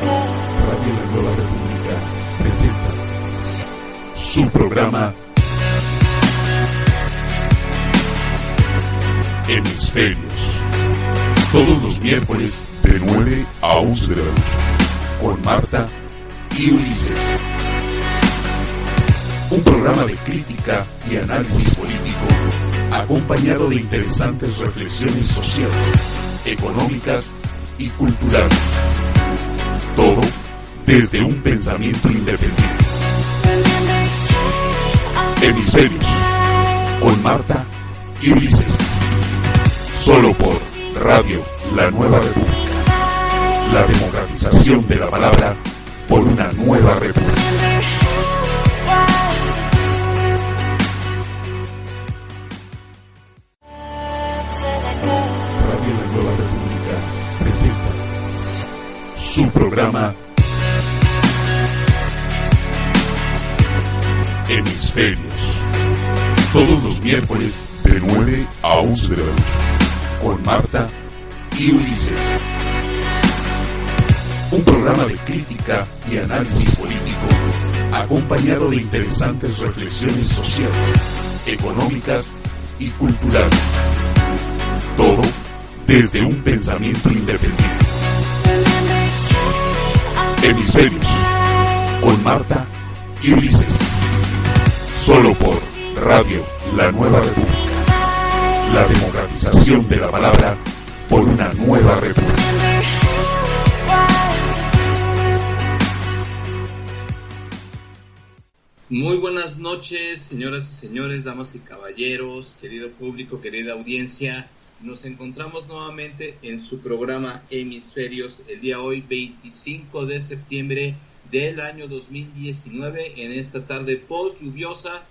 Radio La Nueva República presenta su programa Hemisferios, todos los miércoles de 9 a 11 de la noche, con Marta y Ulises. Un programa de crítica y análisis político, acompañado de interesantes reflexiones sociales, económicas y culturales. Todo desde un pensamiento independiente. Hemisferios, con Marta y Ulises. Solo por Radio La Nueva República. La democratización de la palabra por una nueva república. Radio La Nueva República presenta su programa Hemisferios, todos los miércoles de 9 a 11 de la noche, con Marta y Ulises. Un programa de crítica y análisis político, acompañado de interesantes reflexiones sociales, económicas y culturales. Todo desde un pensamiento independiente. Hemisferios, con Marta y Ulises. Solo por Radio La Nueva República. La democratización de la palabra por una nueva república. Muy buenas noches, señoras y señores, damas y caballeros, querido público, querida audiencia. Nos encontramos nuevamente en su programa Hemisferios el día hoy, 25 de septiembre del año 2019, en esta tarde post lluviosa.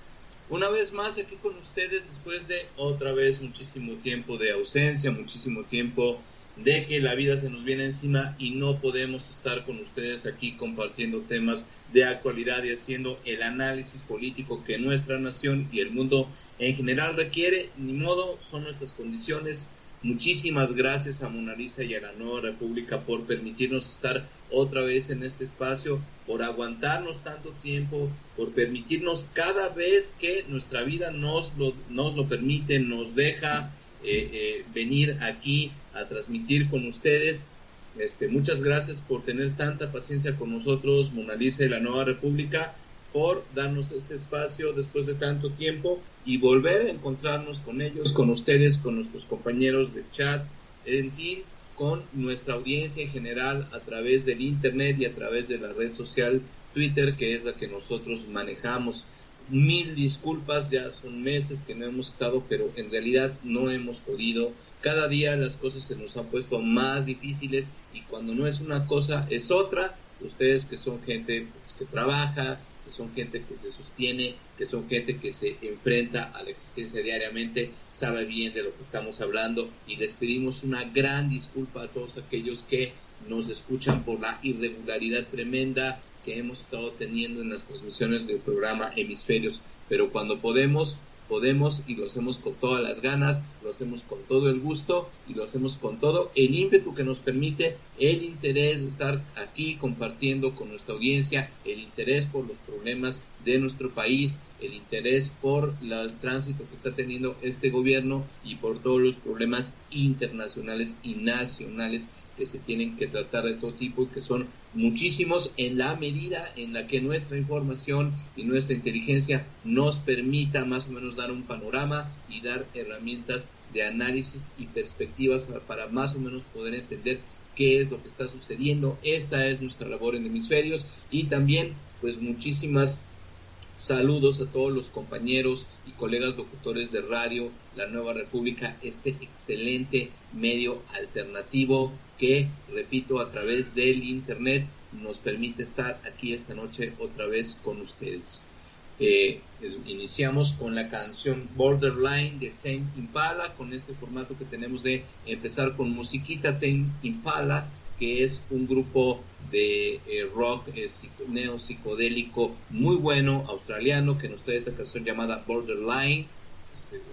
Una vez más aquí con ustedes después de otra vez muchísimo tiempo de ausencia, muchísimo tiempo de que la vida se nos viene encima y no podemos estar con ustedes aquí compartiendo temas de actualidad y haciendo el análisis político que nuestra nación y el mundo en general requiere. Ni modo, son nuestras condiciones. Muchísimas gracias a Mona Lisa y a la Nueva República por permitirnos estar otra vez en este espacio, por aguantarnos tanto tiempo, por permitirnos cada vez que nuestra vida nos lo permite, nos deja venir aquí a transmitir con ustedes. Muchas gracias por tener tanta paciencia con nosotros, Mona Lisa y la Nueva República, por darnos este espacio después de tanto tiempo y volver a encontrarnos con ellos, con ustedes, con nuestros compañeros de chat, en fin, con nuestra audiencia en general a través del internet y a través de la red social Twitter, que es la que nosotros manejamos. Mil disculpas, ya son meses que no hemos estado, pero en realidad no hemos podido. Cada día las cosas se nos han puesto más difíciles y cuando no es una cosa es otra. Ustedes que son gente pues, que trabaja, que son gente que se sostiene, que son gente que se enfrenta a la existencia diariamente, sabe bien de lo que estamos hablando y les pedimos una gran disculpa a todos aquellos que nos escuchan por la irregularidad tremenda que hemos estado teniendo en las transmisiones del programa Hemisferios, pero cuando podemos y lo hacemos con todas las ganas, lo hacemos con todo el gusto y lo hacemos con todo el ímpetu que nos permite el interés de estar aquí compartiendo con nuestra audiencia, el interés por los problemas de nuestro país, el interés por el tránsito que está teniendo este gobierno y por todos los problemas internacionales y nacionales que se tienen que tratar de todo tipo y que son muchísimos en la medida en la que nuestra información y nuestra inteligencia nos permita más o menos dar un panorama y dar herramientas de análisis y perspectivas para más o menos poder entender qué es lo que está sucediendo. Esta es nuestra labor en Hemisferios y también pues muchísimas saludos a todos los compañeros y colegas locutores de Radio La Nueva República, este excelente medio alternativo que, repito, a través del internet nos permite estar aquí esta noche otra vez con ustedes. Iniciamos con la canción Borderline de Tame Impala, con este formato que tenemos de empezar con musiquita. Tame Impala, que es un grupo de rock neopsicodélico muy bueno, australiano, que nos trae esta canción llamada Borderline,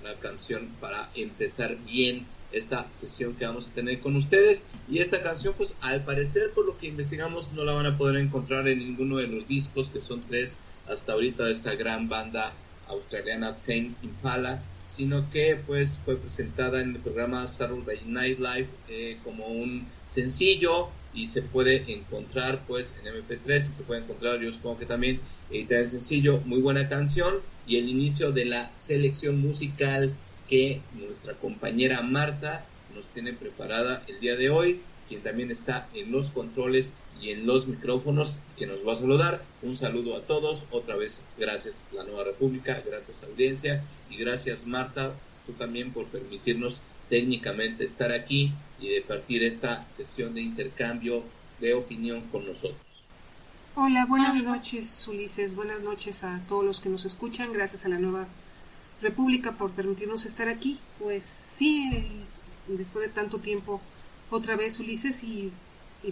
una canción para empezar bien esta sesión que vamos a tener con ustedes. Y esta canción, pues al parecer, por lo que investigamos, no la van a poder encontrar en ninguno de los discos, que son 3 hasta ahorita de esta gran banda australiana Tame Impala, sino que pues fue presentada en el programa Saturday Night Live como un sencillo, y se puede encontrar pues en MP3, y se puede encontrar, yo supongo que también editada en sencillo. Muy buena canción, y el inicio de la selección musical que nuestra compañera Marta nos tiene preparada el día de hoy, quien también está en los controles y en los micrófonos, que nos va a saludar. Un saludo a todos, otra vez gracias La Nueva República, gracias audiencia, y gracias Marta, tú también, por permitirnos técnicamente estar aquí y de partir esta sesión de intercambio de opinión con nosotros. Hola, buenas noches Ulises, buenas noches a todos los que nos escuchan, gracias a La Nueva República por permitirnos estar aquí. Pues sí, después de tanto tiempo otra vez Ulises, y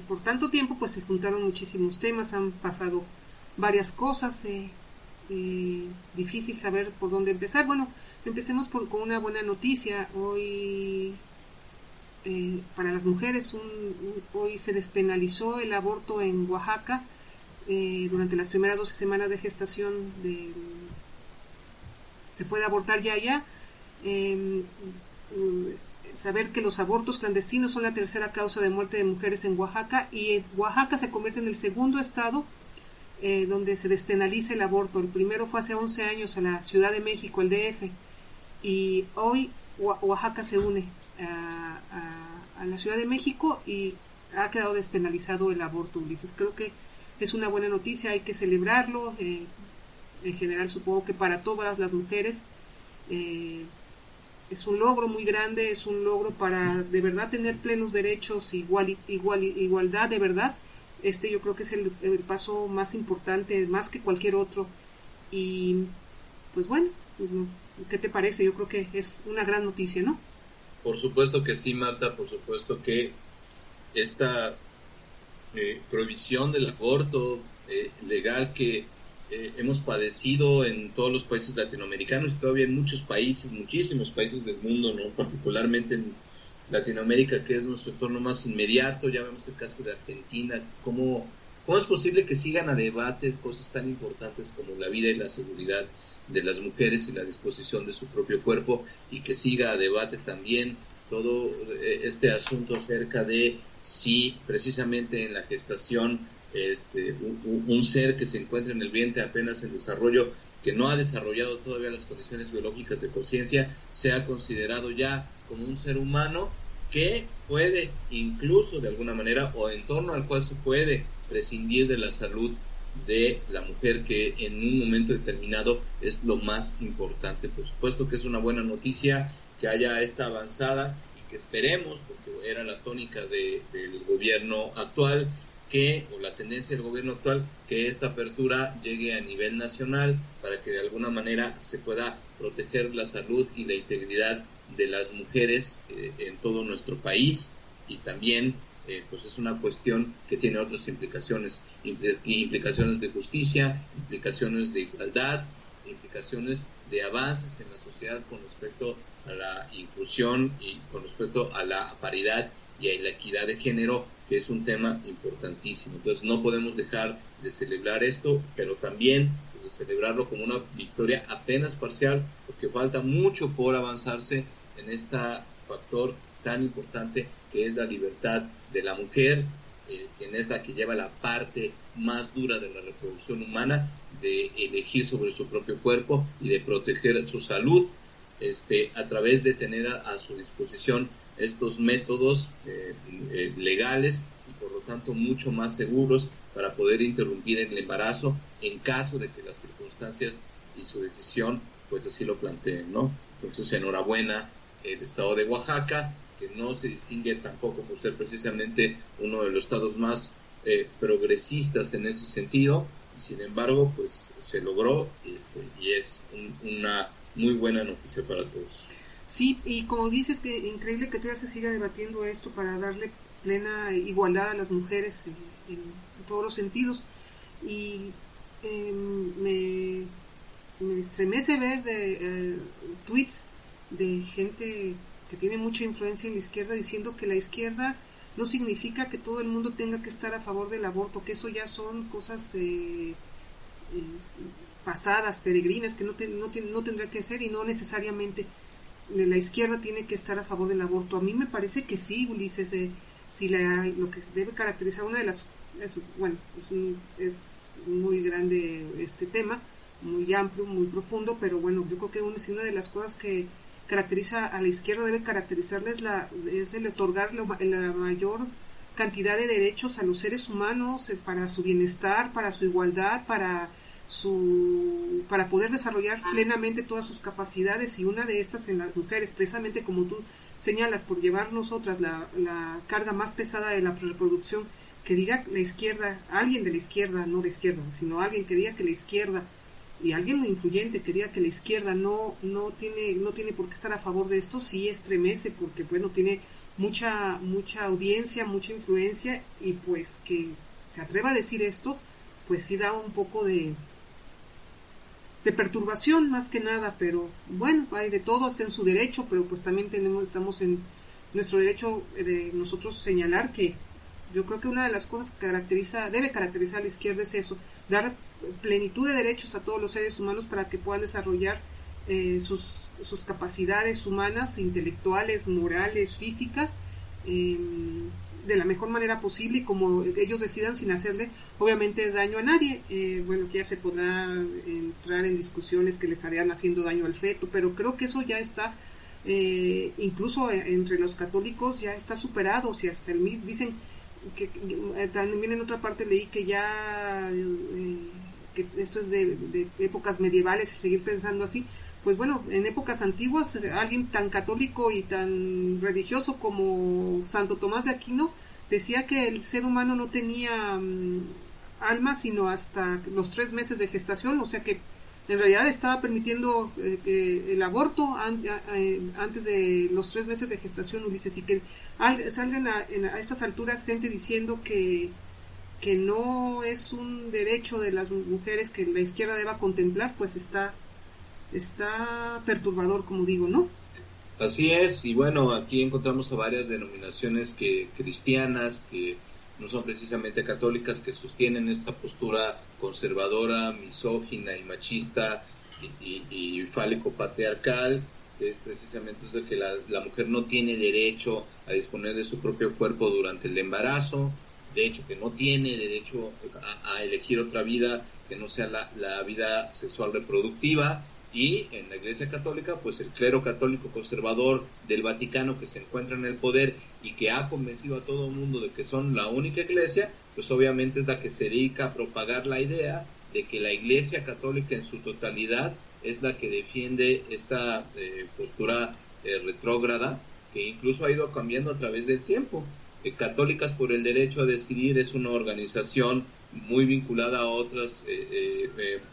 por tanto tiempo pues se juntaron muchísimos temas, han pasado varias cosas, difícil saber por dónde empezar. Bueno, empecemos con una buena noticia. Hoy para las mujeres hoy se despenalizó el aborto en Oaxaca durante las primeras 12 semanas de gestación. Se puede abortar ya. Saber que los abortos clandestinos son la tercera causa de muerte de mujeres en Oaxaca, y Oaxaca se convierte en el segundo estado donde se despenaliza el aborto. El primero fue hace 11 años a la Ciudad de México, el DF, y hoy Oaxaca se une a la Ciudad de México y ha quedado despenalizado el aborto, Ulises. Creo que es una buena noticia, hay que celebrarlo. En general supongo que para todas las mujeres es un logro muy grande, es un logro para de verdad tener plenos derechos, igualdad de verdad. Yo creo que es el paso más importante, más que cualquier otro. Y pues bueno, pues, ¿qué te parece? Yo creo que es una gran noticia, ¿no? Por supuesto que sí, Marta, por supuesto que esta prohibición del aborto legal que hemos padecido en todos los países latinoamericanos, y todavía en muchos países, muchísimos países del mundo, ¿no? Particularmente en Latinoamérica, que es nuestro entorno más inmediato. Ya vemos el caso de Argentina. ¿Cómo es posible que sigan a debate cosas tan importantes como la vida y la seguridad de las mujeres y la disposición de su propio cuerpo, y que siga a debate también todo este asunto acerca de si precisamente en la gestación un ser que se encuentra en el vientre apenas en desarrollo, que no ha desarrollado todavía las condiciones biológicas de conciencia, sea considerado ya como un ser humano que puede incluso de alguna manera, o en torno al cual se puede prescindir de la salud de la mujer, que en un momento determinado es lo más importante. Por supuesto que es una buena noticia que haya esta avanzada, y que esperemos, porque era la tónica del gobierno actual, o la tendencia del gobierno actual, que esta apertura llegue a nivel nacional para que de alguna manera se pueda proteger la salud y la integridad de las mujeres en todo nuestro país. Y también pues es una cuestión que tiene otras implicaciones de justicia, implicaciones de igualdad, implicaciones de avances en la sociedad con respecto a la inclusión y con respecto a la paridad y a la equidad de género, que es un tema importantísimo. Entonces no podemos dejar de celebrar esto, pero también pues, de celebrarlo como una victoria apenas parcial, porque falta mucho por avanzarse en este factor tan importante que es la libertad de la mujer, quien es la que lleva la parte más dura de la reproducción humana, de elegir sobre su propio cuerpo y de proteger su salud, a través de tener a su disposición estos métodos legales, y por lo tanto mucho más seguros para poder interrumpir el embarazo en caso de que las circunstancias y su decisión pues así lo planteen, ¿no? Entonces, enhorabuena el estado de Oaxaca, que no se distingue tampoco por ser precisamente uno de los estados más progresistas en ese sentido, y sin embargo pues se logró, y es una muy buena noticia para todos. Sí, y como dices, que increíble que todavía se siga debatiendo esto para darle plena igualdad a las mujeres en todos los sentidos. Y me estremece ver tweets de gente que tiene mucha influencia en la izquierda, diciendo que la izquierda no significa que todo el mundo tenga que estar a favor del aborto, que eso ya son cosas pasadas, peregrinas, que no tendría que ser, y no necesariamente la izquierda tiene que estar a favor del aborto. A mí me parece que sí, Ulises, si lo que debe caracterizar una de las... es muy grande este tema, muy amplio, muy profundo, pero bueno, yo creo que una de las cosas que caracteriza a la izquierda, debe caracterizarla es el otorgar la mayor cantidad de derechos a los seres humanos, para su bienestar, para su igualdad, para poder desarrollar plenamente todas sus capacidades, y una de estas en las mujeres, precisamente como tú señalas, por llevar nosotras la carga más pesada de la reproducción, que diga la izquierda, alguien de la izquierda, no de izquierda, sino alguien que diga que la izquierda, y alguien muy influyente que diga que la izquierda no tiene por qué estar a favor de esto, sí estremece, porque bueno, tiene mucha audiencia, mucha influencia, y pues que se atreva a decir esto, pues sí da un poco de perturbación más que nada, pero bueno, hay de todo, está en su derecho, pero pues también estamos en nuestro derecho de nosotros señalar que yo creo que una de las cosas que debe caracterizar a la izquierda es eso, dar plenitud de derechos a todos los seres humanos para que puedan desarrollar sus capacidades humanas, intelectuales, morales, físicas, de la mejor manera posible y como ellos decidan, sin hacerle obviamente daño a nadie. Bueno, que ya se podrá entrar en discusiones que le estarían haciendo daño al feto, pero creo que eso ya está, incluso entre los católicos ya está superado. O sea, hasta dicen que también en otra parte leí que ya que esto es de épocas medievales, y seguir pensando así. Pues bueno, en épocas antiguas, alguien tan católico y tan religioso como Santo Tomás de Aquino decía que el ser humano no tenía alma sino hasta los 3 meses de gestación, o sea que en realidad estaba permitiendo el aborto antes de los 3 meses de gestación, Ulises, y que salgan a estas alturas gente diciendo que no es un derecho de las mujeres que la izquierda deba contemplar, pues está perturbador, como digo, ¿no? Así es, y bueno, aquí encontramos a varias denominaciones cristianas que no son precisamente católicas, que sostienen esta postura conservadora, misógina y machista y fálico-patriarcal, que es precisamente de que la mujer no tiene derecho a disponer de su propio cuerpo durante el embarazo, de hecho que no tiene derecho a elegir otra vida que no sea la vida sexual reproductiva. Y en la Iglesia Católica, pues el clero católico conservador del Vaticano, que se encuentra en el poder y que ha convencido a todo el mundo de que son la única iglesia, pues obviamente es la que se dedica a propagar la idea de que la Iglesia Católica en su totalidad es la que defiende esta postura retrógrada, que incluso ha ido cambiando a través del tiempo. Católicas por el Derecho a Decidir es una organización muy vinculada a otras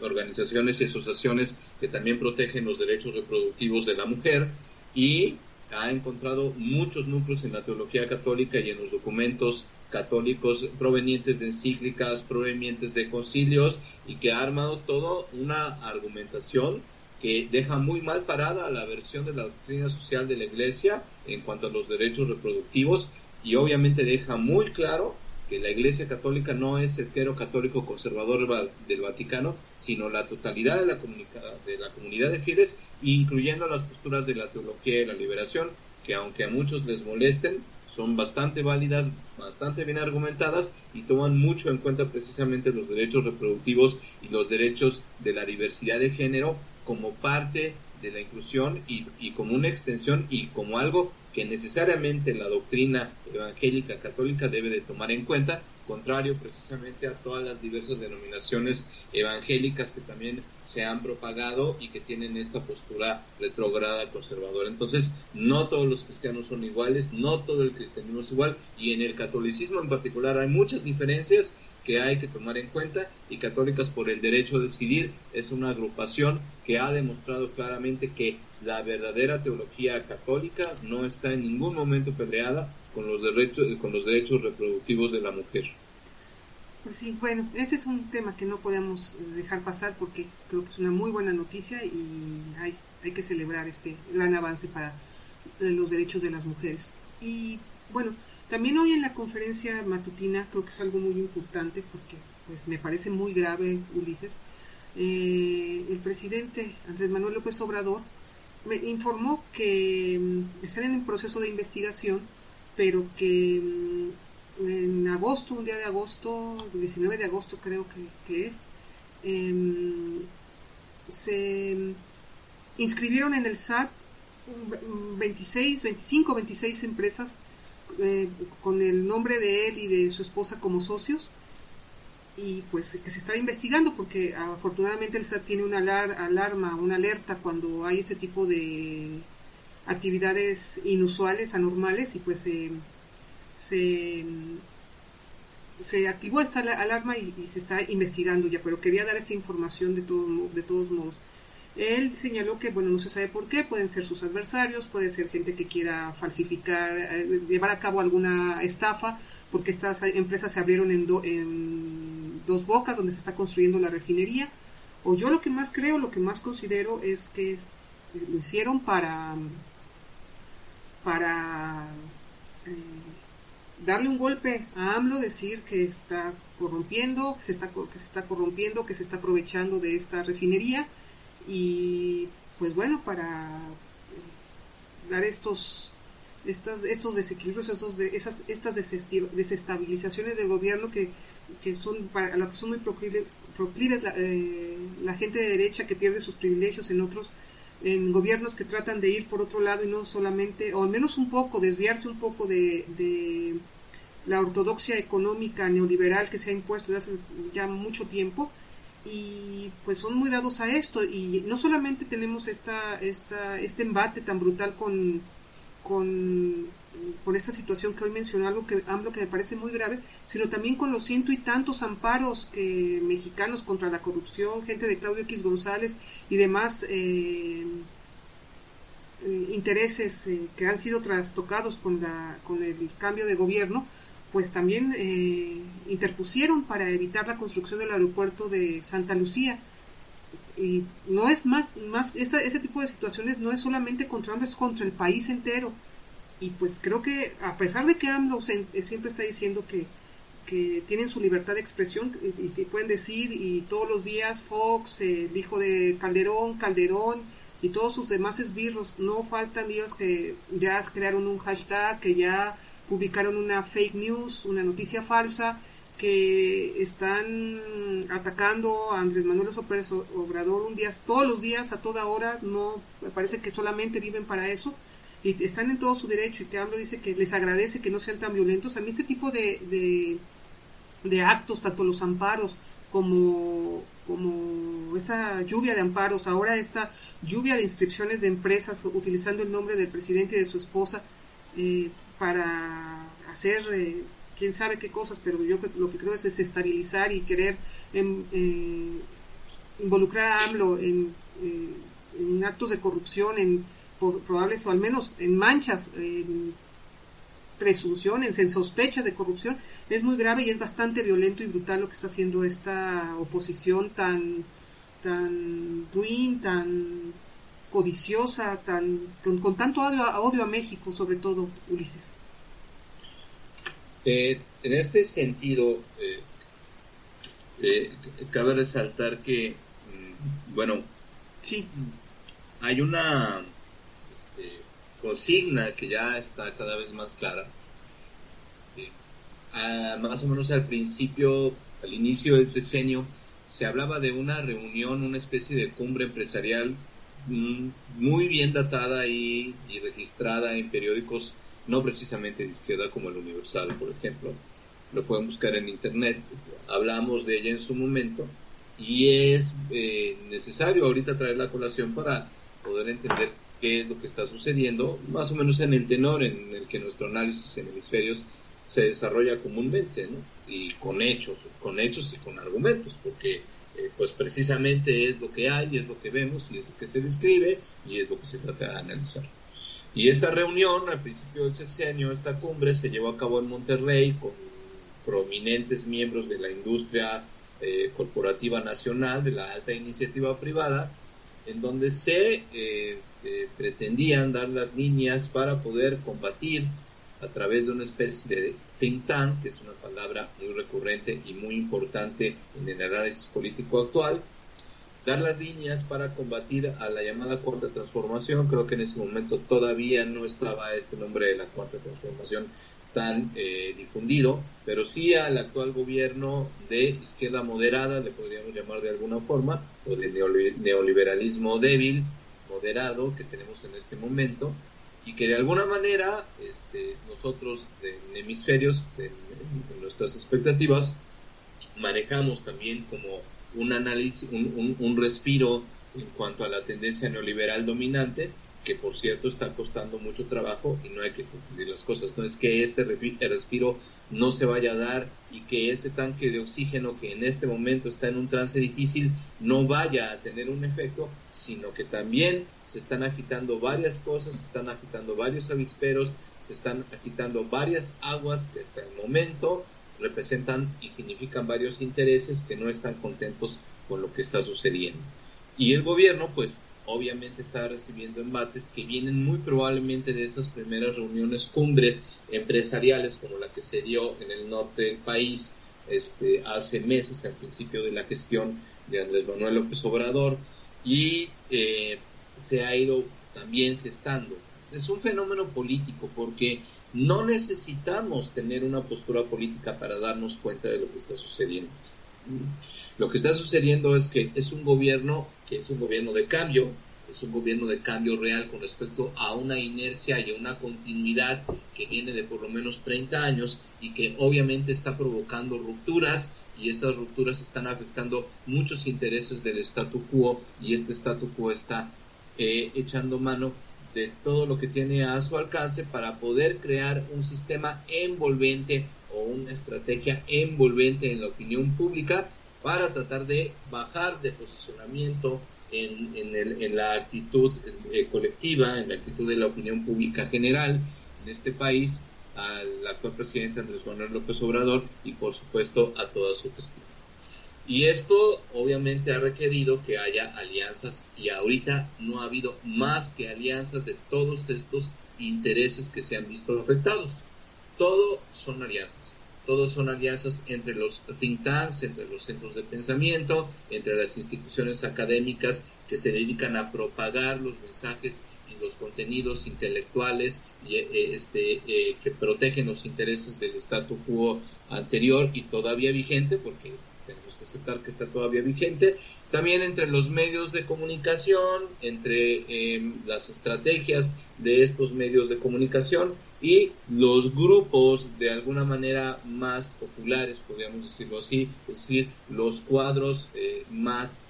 organizaciones y asociaciones que también protegen los derechos reproductivos de la mujer, y ha encontrado muchos núcleos en la teología católica y en los documentos católicos provenientes de encíclicas, provenientes de concilios, y que ha armado toda una argumentación que deja muy mal parada a la versión de la doctrina social de la Iglesia en cuanto a los derechos reproductivos, y obviamente deja muy claro que la Iglesia Católica no es el clero católico conservador del Vaticano, sino la totalidad de la comunidad de fieles, incluyendo las posturas de la teología de la liberación, que aunque a muchos les molesten, son bastante válidas, bastante bien argumentadas, y toman mucho en cuenta precisamente los derechos reproductivos y los derechos de la diversidad de género como parte de la inclusión y como una extensión y como algo que necesariamente la doctrina evangélica católica debe de tomar en cuenta, contrario precisamente a todas las diversas denominaciones evangélicas que también se han propagado y que tienen esta postura retrógrada conservadora. Entonces, no todos los cristianos son iguales, no todo el cristianismo es igual, y en el catolicismo en particular hay muchas diferencias que hay que tomar en cuenta, y Católicas por el Derecho a Decidir es una agrupación que ha demostrado claramente que la verdadera teología católica no está en ningún momento peleada con los derechos reproductivos de la mujer. Pues sí, bueno, este es un tema que no podemos dejar pasar porque creo que es una muy buena noticia y hay que celebrar este gran avance para los derechos de las mujeres. Y bueno, también hoy en la conferencia matutina creo que es algo muy importante porque pues me parece muy grave, Ulises. El presidente Andrés Manuel López Obrador me informó que están en el proceso de investigación, pero que en agosto, un día de agosto, 19 de agosto creo que es, se inscribieron en el SAT 26 empresas con el nombre de él y de su esposa como socios, y pues que se está investigando porque afortunadamente el SAT tiene una una alerta cuando hay este tipo de actividades inusuales, anormales, y pues se activó esta alarma y se está investigando ya, pero quería dar esta información de todos modos. Él señaló que, bueno, no se sabe por qué, pueden ser sus adversarios, puede ser gente que quiera falsificar, llevar a cabo alguna estafa, porque estas empresas se abrieron en Dos Bocas, donde se está construyendo la refinería, o yo lo que más creo, lo que más considero es que lo hicieron para darle un golpe a AMLO, decir que está corrompiendo, que se está corrompiendo, que se está aprovechando de esta refinería, y pues bueno, para dar estos desequilibrios, estas desestabilizaciones del gobierno que son para lo que son muy proclives la gente de derecha que pierde sus privilegios en gobiernos que tratan de ir por otro lado y no solamente, o al menos un poco, desviarse un poco de la ortodoxia económica neoliberal que se ha impuesto desde hace ya mucho tiempo, y pues son muy dados a esto. Y no solamente tenemos este embate tan brutal con esta situación que hoy mencionó, algo que me parece muy grave, sino también con los 100 y tantos amparos mexicanos contra la corrupción, gente de Claudio X González y demás intereses que han sido trastocados con el cambio de gobierno, pues también interpusieron para evitar la construcción del aeropuerto de Santa Lucía. Y no es ese tipo de situaciones no es solamente contra AMLO, es contra el país entero. Y pues creo que a pesar de que AMLO siempre está diciendo que tienen su libertad de expresión y que pueden decir, y todos los días Fox, el hijo de Calderón y todos sus demás esbirros, no faltan días que ya crearon un hashtag, que ya publicaron una fake news, una noticia falsa, que están atacando a Andrés Manuel López Obrador todos los días, a toda hora. No, me parece que solamente viven para eso y están en todo su derecho, y que AMLO dice que les agradece que no sean tan violentos. A mí este tipo de actos, tanto los amparos como esa lluvia de amparos, ahora esta lluvia de inscripciones de empresas utilizando el nombre del presidente y de su esposa para hacer quién sabe qué cosas, pero yo lo que creo es desestabilizar y querer involucrar a AMLO en actos de corrupción, en probables, o al menos en manchas, en presunciones, en sospechas de corrupción. Es muy grave y es bastante violento y brutal lo que está haciendo esta oposición tan ruin, tan codiciosa, con tanto odio a México, sobre todo, Ulises. En este sentido, cabe resaltar que, bueno, sí, hay una consigna que ya está cada vez más clara. Más o menos al inicio del sexenio, se hablaba de una reunión, una especie de cumbre empresarial muy bien datada y registrada en periódicos no precisamente de izquierda como el Universal, por ejemplo. Lo pueden buscar en internet. Hablamos de ella en su momento y es necesario ahorita traer la colación para poder entender qué es lo que está sucediendo, más o menos en el tenor en el que nuestro análisis en hemisferios se desarrolla comúnmente, ¿no? Y con hechos y con argumentos, porque pues precisamente es lo que hay, es lo que vemos y es lo que se describe y es lo que se trata de analizar. Y esta reunión, al principio del sexenio, esta cumbre se llevó a cabo en Monterrey con prominentes miembros de la industria corporativa nacional, de la alta iniciativa privada, en donde se pretendían dar las líneas para poder combatir a través de una especie de think tank, que es una palabra muy recurrente y muy importante en el análisis político actual, dar las líneas para combatir a la llamada Cuarta Transformación. Creo que en ese momento todavía no estaba este nombre de la Cuarta Transformación tan difundido, pero sí al actual gobierno de izquierda moderada, le podríamos llamar de alguna forma, o de neoliberalismo débil, moderado, que tenemos en este momento, y que de alguna manera nosotros en Hemisferios, en nuestras expectativas, manejamos también como un análisis, un respiro en cuanto a la tendencia neoliberal dominante, que por cierto está costando mucho trabajo, y no hay que confundir las cosas. No es que este respiro no se vaya a dar y que ese tanque de oxígeno que en este momento está en un trance difícil no vaya a tener un efecto, sino que también se están agitando varias cosas, se están agitando varios avisperos, se están agitando varias aguas que hasta el momento representan y significan varios intereses que no están contentos con lo que está sucediendo. Y el gobierno, pues, obviamente está recibiendo embates que vienen muy probablemente de esas primeras reuniones cumbres empresariales como la que se dio en el norte del país hace meses, al principio de la gestión de Andrés Manuel López Obrador, y se ha ido también gestando. Es un fenómeno político porque no necesitamos tener una postura política para darnos cuenta de lo que está sucediendo. Lo que está sucediendo es que es un gobierno que es un gobierno de cambio, es un gobierno de cambio real con respecto a una inercia y a una continuidad que viene de por lo menos 30 años y que obviamente está provocando rupturas, y esas rupturas están afectando muchos intereses del statu quo, y este statu quo está echando mano de todo lo que tiene a su alcance para poder crear un sistema envolvente o una estrategia envolvente en la opinión pública para tratar de bajar de posicionamiento en la actitud colectiva, en la actitud de la opinión pública general en este país, al actual presidente Andrés Manuel López Obrador y por supuesto a toda su gestión. Y esto obviamente ha requerido que haya alianzas, y ahorita no ha habido más que alianzas de todos estos intereses que se han visto afectados. Todos son alianzas entre los think tanks, entre los centros de pensamiento, entre las instituciones académicas que se dedican a propagar los mensajes y los contenidos intelectuales que protegen los intereses del statu quo anterior y todavía vigente, porque tenemos que aceptar que está todavía vigente. También entre los medios de comunicación, entre las estrategias de estos medios de comunicación y los grupos de alguna manera más populares, podríamos decirlo así, es decir, los cuadros más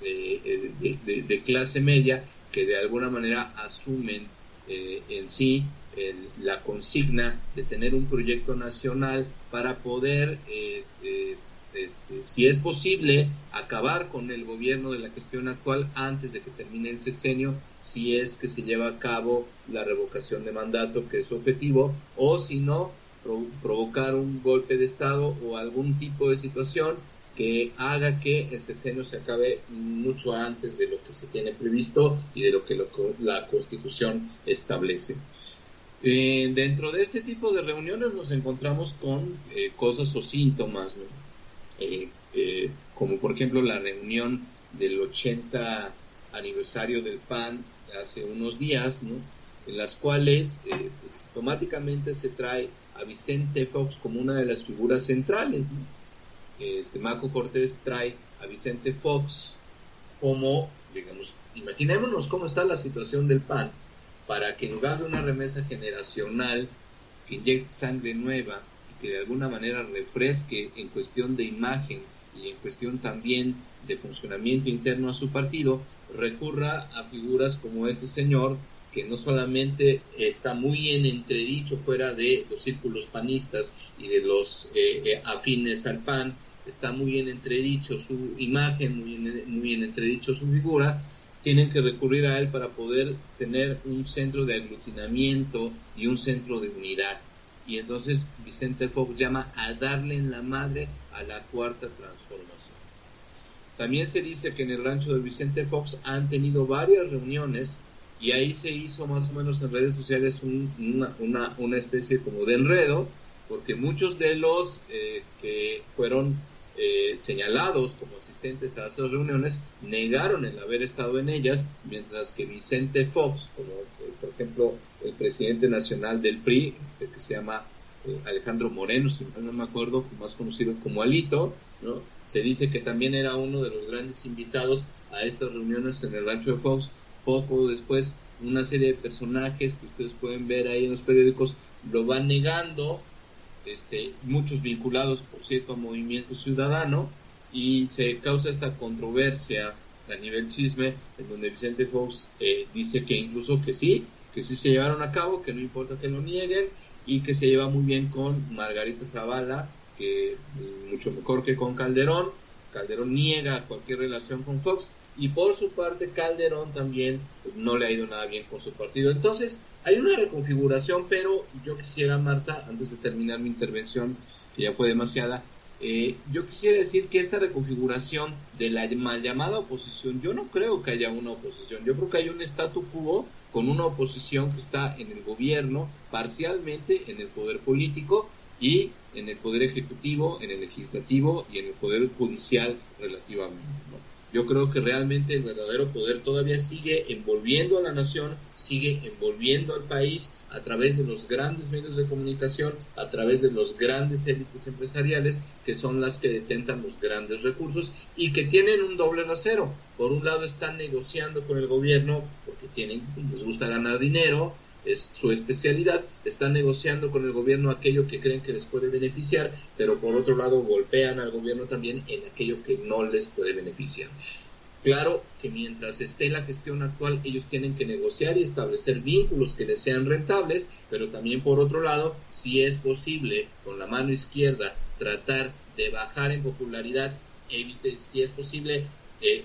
de clase media que de alguna manera asumen en sí la consigna de tener un proyecto nacional para poder si es posible, acabar con el gobierno de la gestión actual antes de que termine el sexenio, si es que se lleva a cabo la revocación de mandato, que es su objetivo, o si no, provocar un golpe de Estado o algún tipo de situación que haga que el sexenio se acabe mucho antes de lo que se tiene previsto y de lo que la Constitución establece. Dentro de este tipo de reuniones nos encontramos con cosas o síntomas, ¿no? Como por ejemplo la reunión del 80 aniversario del PAN hace unos días, ¿no? En las cuales automáticamente se trae a Vicente Fox como una de las figuras centrales, ¿no? Marco Cortés trae a Vicente Fox como, digamos, imaginémonos cómo está la situación del PAN, para que en lugar de una remesa generacional que inyecte sangre nueva y que de alguna manera refresque en cuestión de imagen y en cuestión también de funcionamiento interno a su partido, recurra a figuras como este señor, que no solamente está muy en entredicho fuera de los círculos panistas y de los afines al PAN, está muy en entredicho su imagen, muy en entredicho su figura. Tienen que recurrir a él para poder tener un centro de aglutinamiento y un centro de unidad. Y entonces Vicente Fox llama a darle en la madre a la Cuarta Transformación. También se dice que en el rancho de Vicente Fox han tenido varias reuniones y ahí se hizo más o menos en redes sociales una especie como de enredo, porque muchos de los que fueron señalados como asistentes a esas reuniones negaron el haber estado en ellas, mientras que Vicente Fox, como por ejemplo el presidente nacional del PRI, que se llama Alejandro Moreno, si no me acuerdo, más conocido como Alito, ¿no? Se dice que también era uno de los grandes invitados a estas reuniones en el rancho de Fox. Poco después, una serie de personajes que ustedes pueden ver ahí en los periódicos lo van negando, muchos vinculados, por cierto, a Movimiento Ciudadano, y se causa esta controversia a nivel chisme, en donde Vicente Fox dice que incluso que sí se llevaron a cabo, que no importa que lo nieguen, y que se lleva muy bien con Margarita Zavala, que mucho mejor que con Calderón. Calderón niega cualquier relación con Fox, y por su parte Calderón también no le ha ido nada bien con su partido. Entonces hay una reconfiguración, pero yo quisiera, Marta, antes de terminar mi intervención, que ya fue demasiada, yo quisiera decir que esta reconfiguración de la mal llamada oposición, yo no creo que haya una oposición, yo creo que hay un statu quo con una oposición que está en el gobierno, parcialmente en el poder político y en el poder ejecutivo, en el legislativo y en el poder judicial relativamente, ¿no? Yo creo que realmente el verdadero poder todavía sigue envolviendo a la nación, sigue envolviendo al país a través de los grandes medios de comunicación, a través de los grandes élites empresariales, que son las que detentan los grandes recursos y que tienen un doble rasero. Por un lado están negociando con el gobierno porque les gusta ganar dinero, es su especialidad, están negociando con el gobierno aquello que creen que les puede beneficiar, pero por otro lado golpean al gobierno también en aquello que no les puede beneficiar. Claro que mientras esté la gestión actual, ellos tienen que negociar y establecer vínculos que les sean rentables, pero también por otro lado, si es posible con la mano izquierda tratar de bajar en popularidad, si es posible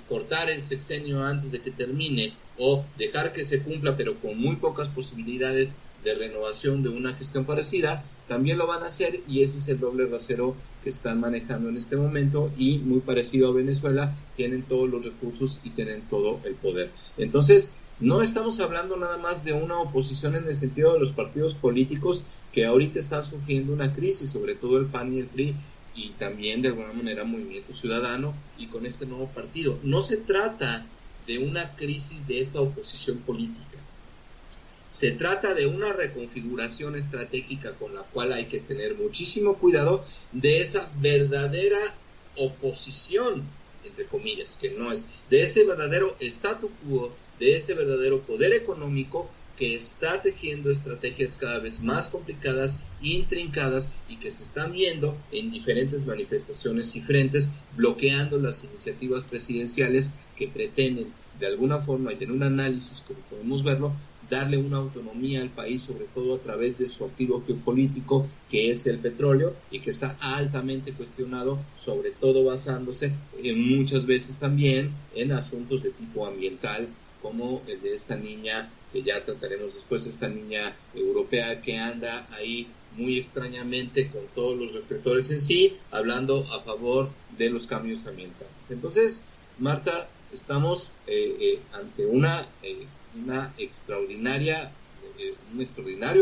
cortar el sexenio antes de que termine o dejar que se cumpla pero con muy pocas posibilidades de renovación de una gestión parecida, también lo van a hacer, y ese es el doble rasero que están manejando en este momento, y muy parecido a Venezuela, tienen todos los recursos y tienen todo el poder. Entonces, no estamos hablando nada más de una oposición en el sentido de los partidos políticos que ahorita están sufriendo una crisis, sobre todo el PAN y el PRI, y también de alguna manera Movimiento Ciudadano, y con este nuevo partido. No se trata de una crisis de esta oposición política. Se trata de una reconfiguración estratégica con la cual hay que tener muchísimo cuidado de esa verdadera oposición, entre comillas, que no es, de ese verdadero statu quo, de ese verdadero poder económico que está tejiendo estrategias cada vez más complicadas, intrincadas, y que se están viendo en diferentes manifestaciones y frentes, bloqueando las iniciativas presidenciales que pretenden, de alguna forma, y en un análisis como podemos verlo, darle una autonomía al país, sobre todo a través de su activo geopolítico, que es el petróleo, y que está altamente cuestionado, sobre todo basándose muchas veces también en asuntos de tipo ambiental, como el de esta niña, que ya trataremos después, esta niña europea que anda ahí muy extrañamente con todos los reflectores en sí, hablando a favor de los cambios ambientales. Entonces, Marta, estamos ante un extraordinario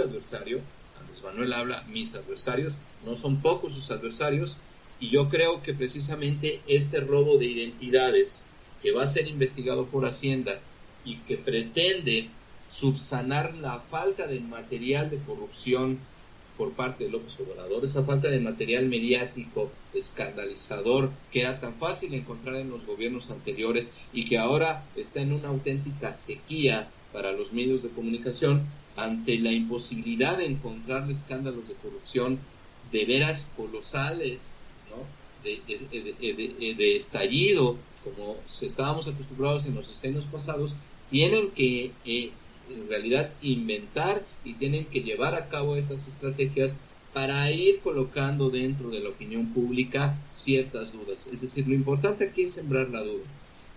adversario. Andrés Manuel habla, mis adversarios, no son pocos sus adversarios, y yo creo que precisamente este robo de identidades que va a ser investigado por Hacienda y que pretende subsanar la falta de material de corrupción por parte de López Obrador, esa falta de material mediático escandalizador que era tan fácil encontrar en los gobiernos anteriores y que ahora está en una auténtica sequía para los medios de comunicación, ante la imposibilidad de encontrar escándalos de corrupción de veras colosales, ¿no? de estallido, como estábamos acostumbrados en los sexenios pasados. Tienen que en realidad inventar y tienen que llevar a cabo estas estrategias para ir colocando dentro de la opinión pública ciertas dudas. Es decir, lo importante aquí es sembrar la duda.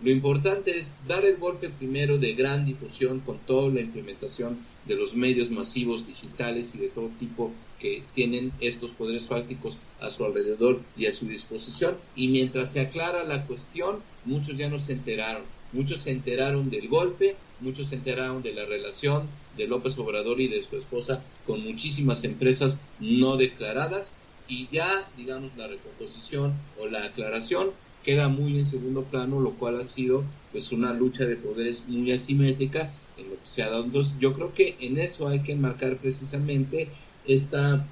Lo importante es dar el golpe primero de gran difusión con toda la implementación de los medios masivos digitales y de todo tipo que tienen estos poderes fácticos a su alrededor y a su disposición. Y mientras se aclara la cuestión, muchos ya no se enteraron. Muchos se enteraron del golpe, muchos se enteraron de la relación de López Obrador y de su esposa con muchísimas empresas no declaradas, y ya, digamos, la recomposición o la aclaración queda muy en segundo plano, lo cual ha sido pues una lucha de poderes muy asimétrica en lo que se ha dado. Entonces, yo creo que en eso hay que enmarcar precisamente esta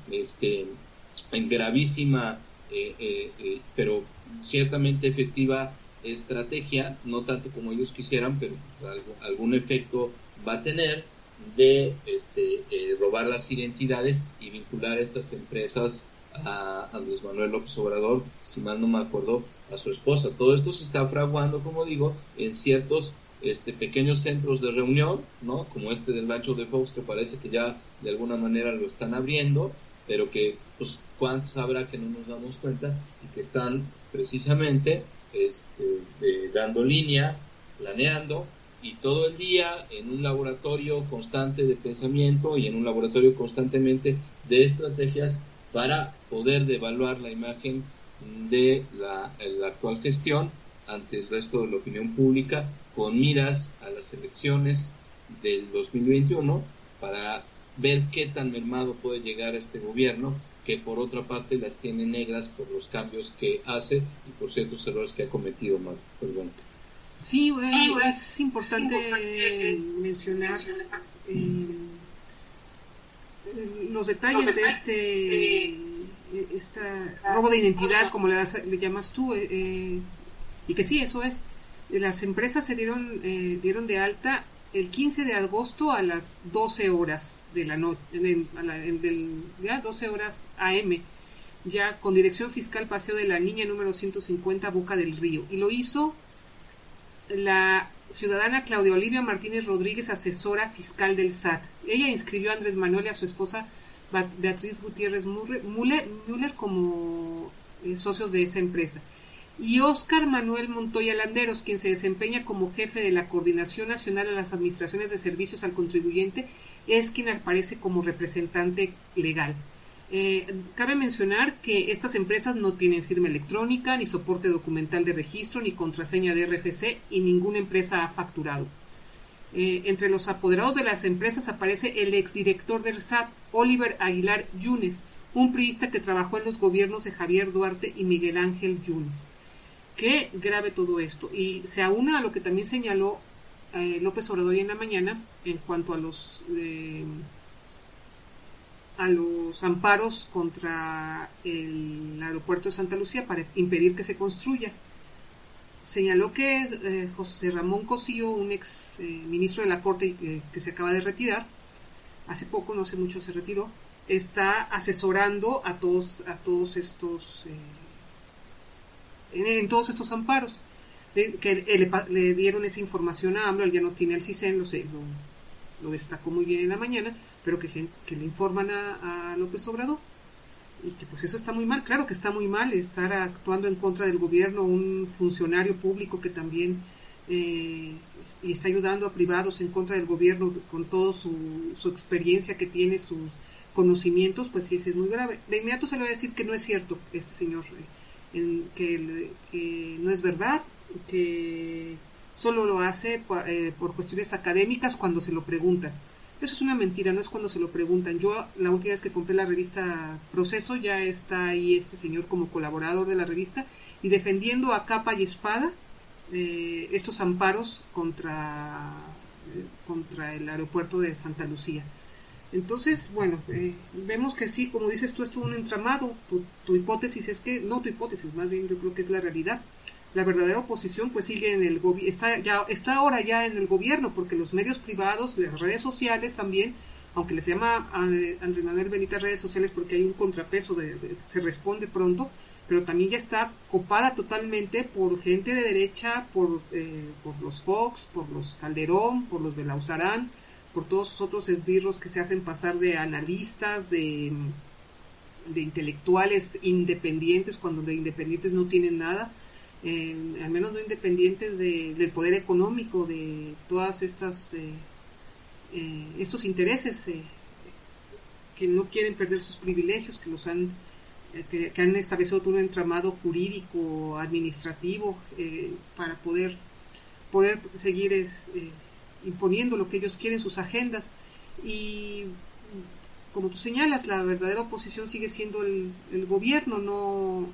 gravísima pero ciertamente efectiva estrategia, no tanto como ellos quisieran, pero algún efecto va a tener, de robar las identidades y vincular a estas empresas a Andrés Manuel López Obrador, si mal no me acuerdo, a su esposa. Todo esto se está fraguando, como digo, en ciertos pequeños centros de reunión, ¿no? Como del rancho de Fox, que parece que ya de alguna manera lo están abriendo, pero que pues cuántos habrá que no nos damos cuenta, y que están precisamente dando línea, planeando, y todo el día en un laboratorio constante de pensamiento y en un laboratorio constantemente de estrategias para poder devaluar la imagen de la actual gestión ante el resto de la opinión pública, con miras a las elecciones del 2021, para ver qué tan mermado puede llegar este gobierno, que por otra parte las tiene negras por los cambios que hace y por ciertos errores que ha cometido, Marta. Perdón. Sí, bueno, es importante mencionar los detalles de este robo de identidad, como le llamas tú, y que sí, eso es. Las empresas se dieron de alta el 15 de agosto a las 12 horas de la noche, ya 12 horas AM, ya con dirección fiscal Paseo de la Niña número 150, Boca del Río, y lo hizo la ciudadana Claudia Olivia Martínez Rodríguez, asesora fiscal del SAT. Ella inscribió a Andrés Manuel y a su esposa Beatriz Gutiérrez Müller como socios de esa empresa. Y Óscar Manuel Montoya Landeros, quien se desempeña como jefe de la Coordinación Nacional de las Administraciones de Servicios al Contribuyente, es quien aparece como representante legal. Cabe mencionar que estas empresas no tienen firma electrónica, ni soporte documental de registro, ni contraseña de RFC, y ninguna empresa ha facturado. Entre los apoderados de las empresas aparece el exdirector del SAT, Oliver Aguilar Yunes, un priista que trabajó en los gobiernos de Javier Duarte y Miguel Ángel Yunes. Qué grave todo esto, y se aúna a lo que también señaló López Obrador en la mañana en cuanto a los amparos contra el aeropuerto de Santa Lucía para impedir que se construya. Señaló que José Ramón Cosío, un ex ministro de la Corte que se acaba de retirar, hace poco, no hace mucho se retiró, está asesorando a todos estos en todos estos amparos, que le dieron esa información a AMLO. Él ya no tiene el CISEN, lo destacó muy bien en la mañana, pero que le informan a López Obrador, y que pues eso está muy mal. Claro que está muy mal estar actuando en contra del gobierno un funcionario público que también y está ayudando a privados en contra del gobierno con toda su experiencia que tiene, sus conocimientos. Pues sí, es muy grave. De inmediato se le va a decir que no es cierto este señor, que no es verdad, que solo lo hace por cuestiones académicas cuando se lo preguntan. Eso es una mentira, no es cuando se lo preguntan. Yo la última vez que compré la revista Proceso, ya está ahí este señor como colaborador de la revista y defendiendo a capa y espada estos amparos contra el aeropuerto de Santa Lucía. Entonces, bueno, vemos que sí, como dices tú, es todo un entramado. Tu hipótesis es que, no tu hipótesis, más bien yo creo que es la realidad. La verdadera oposición pues sigue en el gobierno, está ahora ya en el gobierno, porque los medios privados, las redes sociales también, aunque les llama a Andrés Manuel Benítez redes sociales porque hay un contrapeso se responde pronto, pero también ya está copada totalmente por gente de derecha, por los Fox, por los Calderón, por los de Lausarán, por todos esos otros esbirros que se hacen pasar de analistas, de intelectuales independientes, cuando de independientes no tienen nada. al menos no independientes del poder económico, de todas estas estos intereses que no quieren perder sus privilegios, que los han que han establecido todo un entramado jurídico, administrativo, para poder seguir imponiendo lo que ellos quieren, sus agendas. Y como tú señalas, la verdadera oposición sigue siendo el gobierno,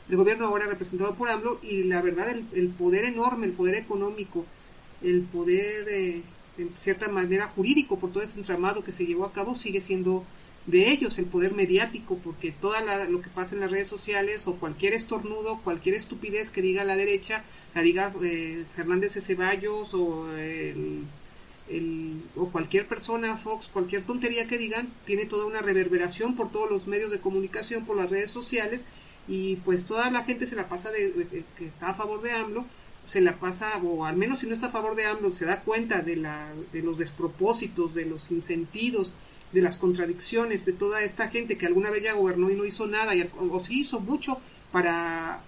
el gobierno ahora representado por AMLO, y la verdad el poder enorme, el poder económico, el poder en cierta manera jurídico por todo este entramado que se llevó a cabo sigue siendo de ellos, el poder mediático, porque lo que pasa en las redes sociales, o cualquier estornudo, cualquier estupidez que diga la derecha, la diga Fernández de Ceballos o cualquier persona, Fox, cualquier tontería que digan, tiene toda una reverberación por todos los medios de comunicación, por las redes sociales, y pues toda la gente se la pasa que está a favor de AMLO, se la pasa, o al menos si no está a favor de AMLO, se da cuenta de los despropósitos, de los sinsentidos, de las contradicciones de toda esta gente que alguna vez ya gobernó y no hizo nada, o sí hizo mucho para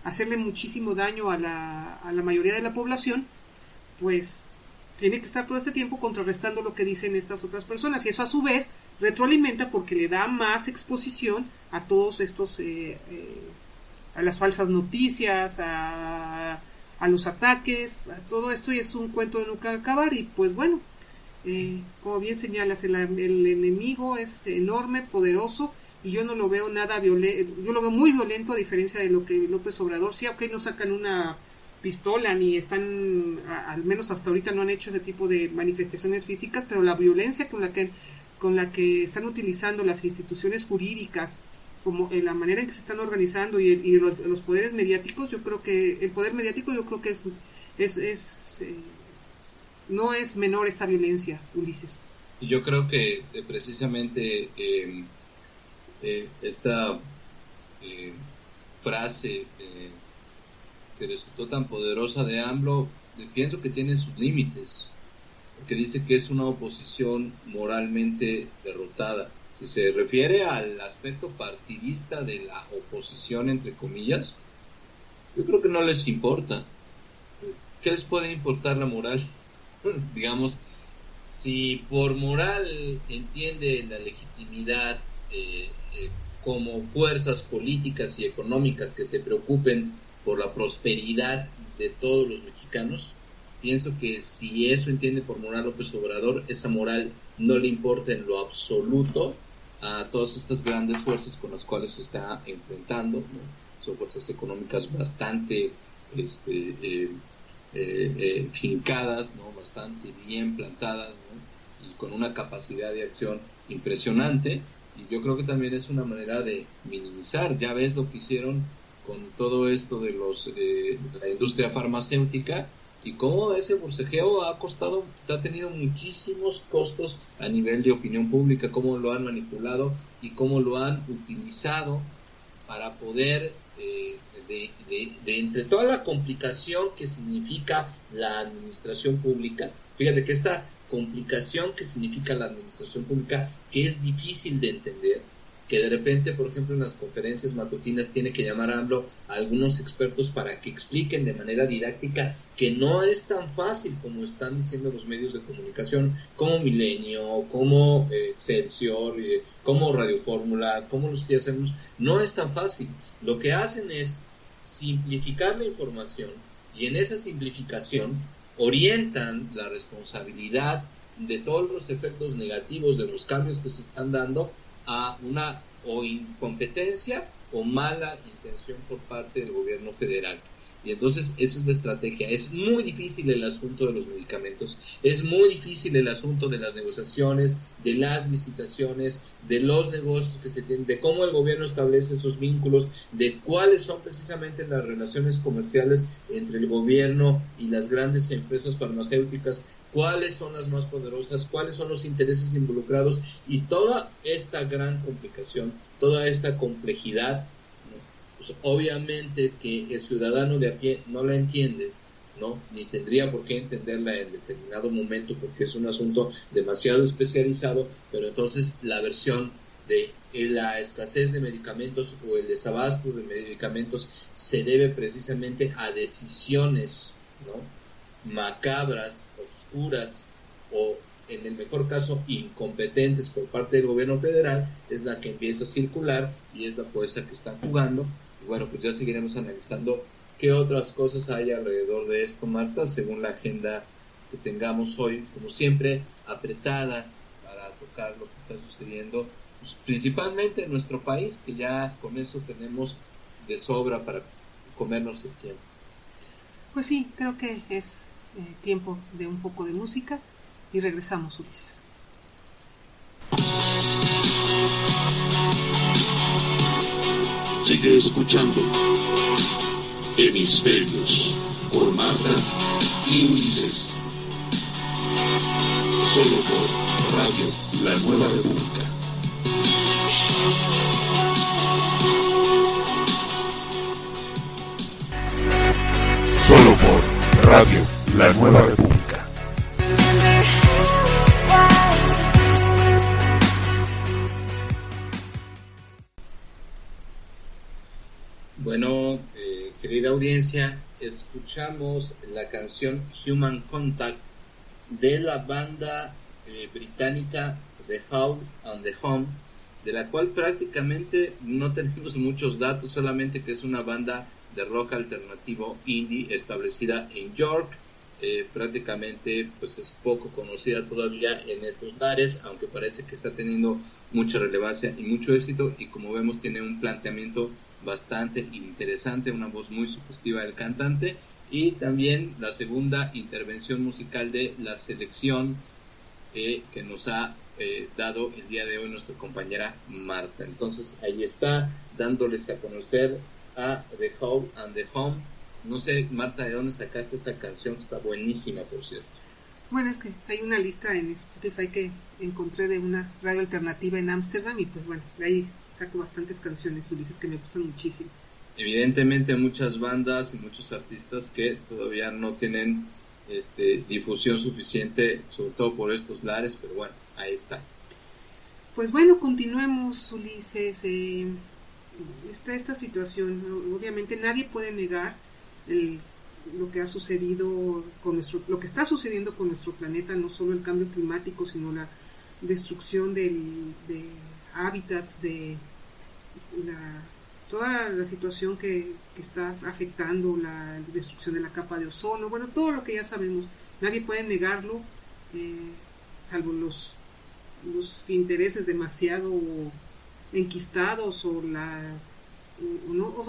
hacerle muchísimo daño a la mayoría de la población. Pues tiene que estar todo este tiempo contrarrestando lo que dicen estas otras personas, y eso a su vez retroalimenta porque le da más exposición a todos estos a las falsas noticias, a los ataques, a todo esto, y es un cuento de nunca acabar. Y pues bueno, como bien señalas, el enemigo es enorme, poderoso, y yo no lo veo nada violento, yo lo veo muy violento, a diferencia de lo que López Obrador. Sí, no sacan una pistola, ni están, al menos hasta ahorita no han hecho ese tipo de manifestaciones físicas, pero la violencia con la que están utilizando las instituciones jurídicas, como la manera en que se están organizando, y los poderes mediáticos, yo creo que el poder mediático, yo creo que no es menor esta violencia, Ulises. Y yo creo que precisamente esta frase que resultó tan poderosa de AMLO, pienso que tiene sus límites, porque dice que es una oposición moralmente derrotada. Si se refiere al aspecto partidista de la oposición, entre comillas, yo creo que no les importa. ¿Qué les puede importar la moral? Digamos, si por moral entiende la legitimidad como fuerzas políticas y económicas que se preocupen por la prosperidad de todos los mexicanos, pienso que si eso entiende por moral López Obrador, esa moral no le importa en lo absoluto a todas estas grandes fuerzas con las cuales se está enfrentando, ¿no? Son fuerzas económicas bastante fincadas, ¿no? Bastante bien plantadas, ¿no? Y con una capacidad de acción impresionante. Y yo creo que también es una manera de minimizar. Ya ves lo que hicieron con todo esto de la industria farmacéutica, y cómo ese forcejeo ha tenido muchísimos costos a nivel de opinión pública, cómo lo han manipulado y cómo lo han utilizado para poder, de entre toda la complicación que significa la administración pública, fíjate que esta complicación que significa la administración pública, que es difícil de entender, que de repente, por ejemplo, en las conferencias matutinas tiene que llamar a AMLO a algunos expertos para que expliquen de manera didáctica que no es tan fácil como están diciendo los medios de comunicación, como Milenio, como Excelsior, como Radio Fórmula, como los que hacemos. No es tan fácil. Lo que hacen es simplificar la información, y en esa simplificación orientan la responsabilidad de todos los efectos negativos de los cambios que se están dando a una o incompetencia o mala intención por parte del gobierno federal. Y entonces esa es la estrategia. Es muy difícil el asunto de los medicamentos, es muy difícil el asunto de las negociaciones, de las licitaciones, de los negocios que se tienen, de cómo el gobierno establece esos vínculos, de cuáles son precisamente las relaciones comerciales entre el gobierno y las grandes empresas farmacéuticas, cuáles son las más poderosas, cuáles son los intereses involucrados, y toda esta gran complicación, toda esta complejidad, ¿no? Pues obviamente que el ciudadano de a pie no la entiende, ¿no? Ni tendría por qué entenderla en determinado momento, porque es un asunto demasiado especializado, pero entonces la versión de la escasez de medicamentos o el desabasto de medicamentos se debe precisamente a decisiones, ¿no?, macabras, oscuras o en el mejor caso incompetentes por parte del gobierno federal, es la que empieza a circular y es la fuerza que están jugando. Y bueno, pues ya seguiremos analizando qué otras cosas hay alrededor de esto, Marta, según la agenda que tengamos hoy, como siempre, apretada para tocar lo que está sucediendo, pues, principalmente en nuestro país, que ya con eso tenemos de sobra para comernos el tiempo. Pues sí, creo que es tiempo de un poco de música y regresamos, Ulises. Sigue escuchando Hemisferios por Marta y Ulises. Solo por Radio La Nueva República. Solo por Radio La Nueva República. Bueno, querida audiencia, escuchamos la canción Human Contact de la banda británica The How and the Home, de la cual prácticamente no tenemos muchos datos, solamente que es una banda de rock alternativo indie establecida en York. Prácticamente pues es poco conocida todavía en estos lares, aunque parece que está teniendo mucha relevancia y mucho éxito, y como vemos tiene un planteamiento bastante interesante, una voz muy sugestiva del cantante, y también la segunda intervención musical de la selección que nos ha dado el día de hoy nuestra compañera Marta. Entonces ahí está, dándoles a conocer a The How and the Home. No sé, Marta, ¿de dónde sacaste esa canción? Está buenísima, por cierto. Bueno, es que hay una lista en Spotify que encontré de una radio alternativa en Ámsterdam y pues bueno, de ahí saco bastantes canciones, Ulises, que me gustan muchísimo. Evidentemente muchas bandas y muchos artistas que todavía no tienen difusión suficiente, sobre todo por estos lares, pero bueno, ahí está. Pues bueno, continuemos, Ulises. Esta situación, ¿no? Obviamente nadie puede negar lo que ha sucedido con lo que está sucediendo con nuestro planeta, no solo el cambio climático, sino la destrucción de hábitats, de toda la situación que está afectando la destrucción de la capa de ozono, bueno, todo lo que ya sabemos, nadie puede negarlo, salvo los intereses demasiado enquistados o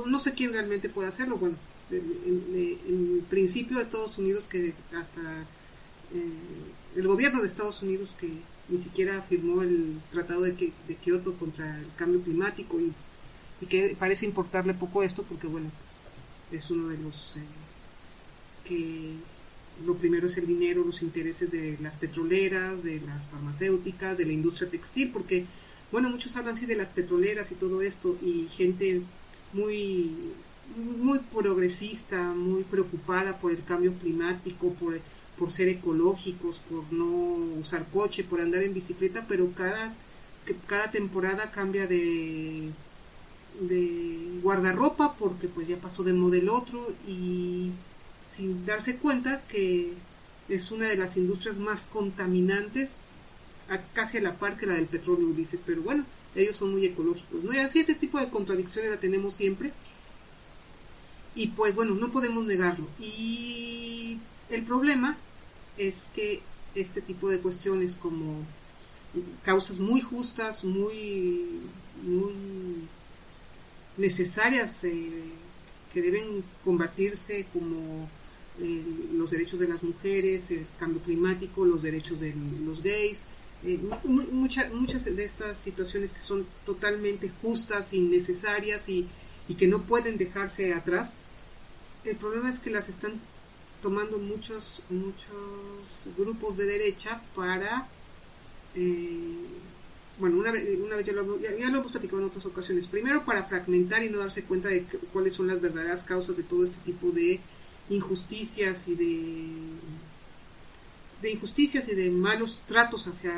no sé quién realmente puede hacerlo. Bueno, en principio Estados Unidos, que hasta el gobierno de Estados Unidos, que ni siquiera firmó el tratado de Kioto contra el cambio climático y que parece importarle poco esto porque bueno, pues, es uno de los que lo primero es el dinero, los intereses de las petroleras, de las farmacéuticas, de la industria textil, porque bueno, muchos hablan sí de las petroleras y todo esto, y gente muy progresista, muy preocupada por el cambio climático, por ser ecológicos, por no usar coche, por andar en bicicleta, pero cada temporada cambia de guardarropa porque pues ya pasó de moda el otro, y sin darse cuenta que es una de las industrias más contaminantes, casi a la par que la del petróleo, Ulises, pero bueno, ellos son muy ecológicos, ¿no? Y así este tipo de contradicciones la tenemos siempre, y pues bueno, no podemos negarlo, y el problema es que este tipo de cuestiones, como causas muy justas, muy necesarias, que deben combatirse, como los derechos de las mujeres, el cambio climático, los derechos de los gays, muchas de estas situaciones que son totalmente justas y necesarias y que no pueden dejarse atrás. El problema es que las están tomando muchos grupos de derecha para bueno, una vez ya lo hemos platicado en otras ocasiones, primero para fragmentar y no darse cuenta de cuáles son las verdaderas causas de todo este tipo de injusticias y de malos tratos hacia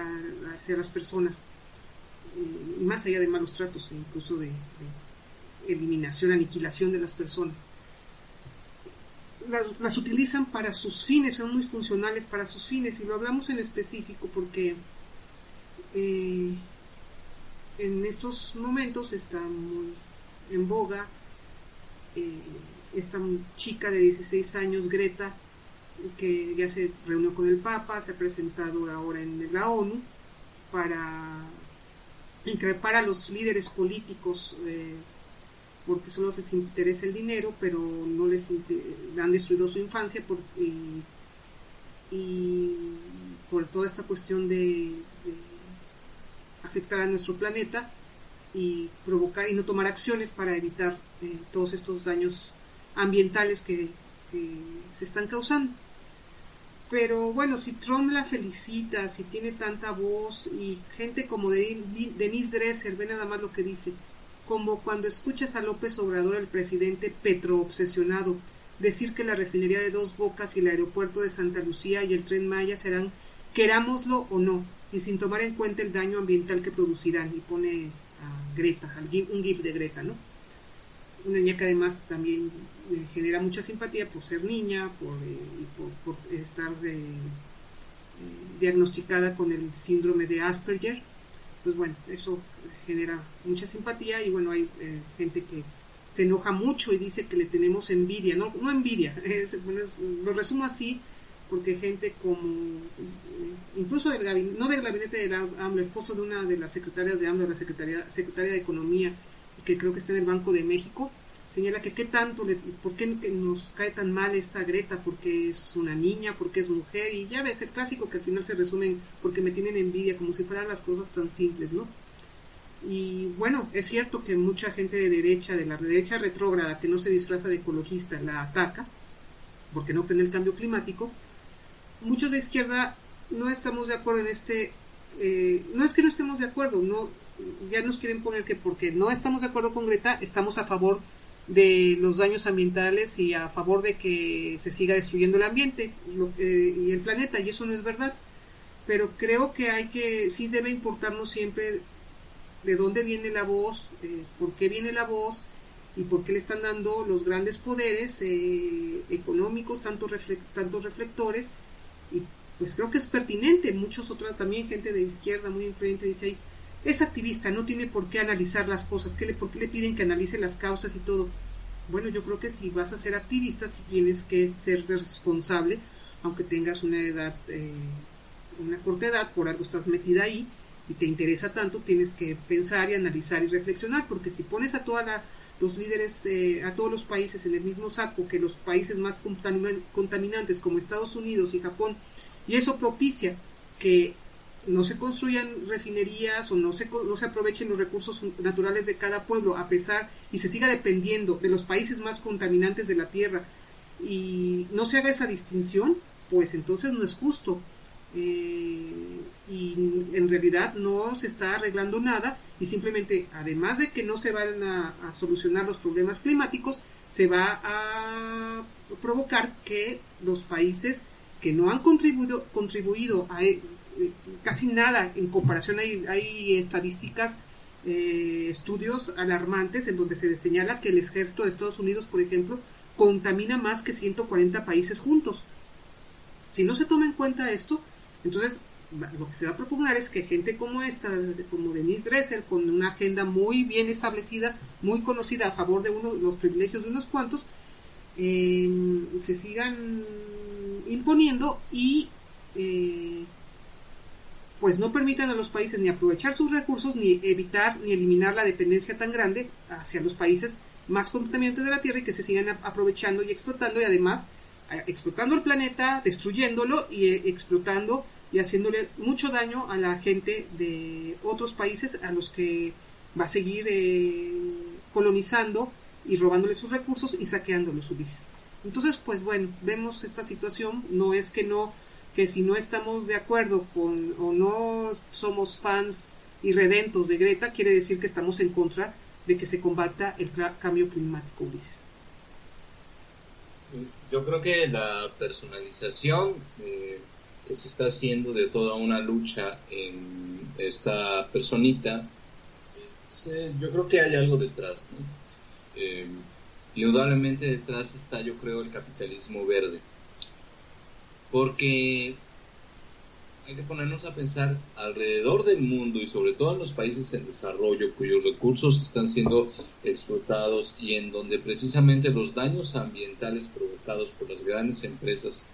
las personas. más allá de malos tratos, incluso de eliminación, aniquilación de las personas. Las utilizan para sus fines, son muy funcionales para sus fines, y lo hablamos en específico porque en estos momentos está muy en boga esta chica de 16 años, Greta, que ya se reunió con el Papa, se ha presentado ahora en la ONU para increpar a los líderes políticos porque solo les interesa el dinero, pero no les han destruido su infancia y por toda esta cuestión de afectar a nuestro planeta y provocar y no tomar acciones para evitar todos estos daños ambientales que se están causando. Pero bueno, si Trump la felicita, si tiene tanta voz, y gente como Denise Dresser, ve nada más lo que dice, como cuando escuchas a López Obrador, el presidente petroobsesionado, decir que la refinería de Dos Bocas y el aeropuerto de Santa Lucía y el Tren Maya serán, querámoslo o no, y sin tomar en cuenta el daño ambiental que producirán, y pone a Greta, un gif de Greta, ¿no? Una niña que además también genera mucha simpatía por ser niña, por estar diagnosticada con el síndrome de Asperger. Pues bueno, eso genera mucha simpatía, y bueno, hay gente que se enoja mucho y dice que le tenemos envidia, no envidia, lo resumo así, porque gente como, incluso del gabinete, no del gabinete de AMLO, esposo de una de las secretarias de AMLO, la secretaria de Economía, que creo que está en el Banco de México, señala que qué tanto, por qué nos cae tan mal esta Greta, porque es una niña, porque es mujer, y ya ves el clásico que al final se resumen porque me tienen envidia, como si fueran las cosas tan simples, ¿no? Y bueno, es cierto que mucha gente de la derecha retrógrada, que no se disfraza de ecologista, la ataca, porque no creen el cambio climático. Muchos de izquierda no estamos de acuerdo en no es que no estemos de acuerdo, no, ya nos quieren poner que porque no estamos de acuerdo con Greta, estamos a favor de los daños ambientales y a favor de que se siga destruyendo el ambiente y el planeta, y eso no es verdad. Pero creo que sí debe importarnos siempre de dónde viene la voz, por qué viene la voz y por qué le están dando los grandes poderes económicos, tantos reflectores. Y pues creo que es pertinente. Muchos otros, también gente de izquierda muy influyente, dice ahí, es activista, no tiene por qué analizar las cosas, ¿por qué le piden que analice las causas y todo? Bueno, yo creo que si vas a ser activista, si tienes que ser responsable, aunque tengas una edad, una corta edad, por algo estás metida ahí y te interesa tanto, tienes que pensar y analizar y reflexionar, porque si pones a los líderes, a todos los países en el mismo saco, que los países más contaminantes como Estados Unidos y Japón, y eso propicia que no se construyan refinerías o no se aprovechen los recursos naturales de cada pueblo, a pesar, y se siga dependiendo de los países más contaminantes de la tierra, y no se haga esa distinción, pues entonces no es justo, y en realidad no se está arreglando nada, y simplemente, además de que no se van a solucionar los problemas climáticos, se va a provocar que los países que no han contribuido a casi nada en comparación, hay estadísticas, estudios alarmantes en donde se señala que el ejército de Estados Unidos, por ejemplo, contamina más que 140 países juntos. Si no se toma en cuenta esto, entonces lo que se va a propugnar es que gente como esta, como Denise Dresser, con una agenda muy bien establecida, muy conocida a favor de los privilegios de unos cuantos, se sigan imponiendo y pues no permitan a los países ni aprovechar sus recursos, ni evitar ni eliminar la dependencia tan grande hacia los países más contaminantes de la Tierra, y que se sigan aprovechando y explotando, y además explotando el planeta, destruyéndolo y explotando y haciéndole mucho daño a la gente de otros países a los que va a seguir colonizando y robándoles sus recursos y saqueándolos, Ulises. Entonces, pues bueno, vemos esta situación. No es que si no estamos de acuerdo con o no somos fans y redentos de Greta, quiere decir que estamos en contra de que se combata el cambio climático, Ulises. Yo creo que la personalización que se está haciendo de toda una lucha en esta personita yo creo que hay algo detrás, ¿no? Indudablemente detrás está, yo creo, el capitalismo verde, porque hay que ponernos a pensar alrededor del mundo y sobre todo en los países en desarrollo cuyos recursos están siendo explotados y en donde precisamente los daños ambientales provocados por las grandes empresas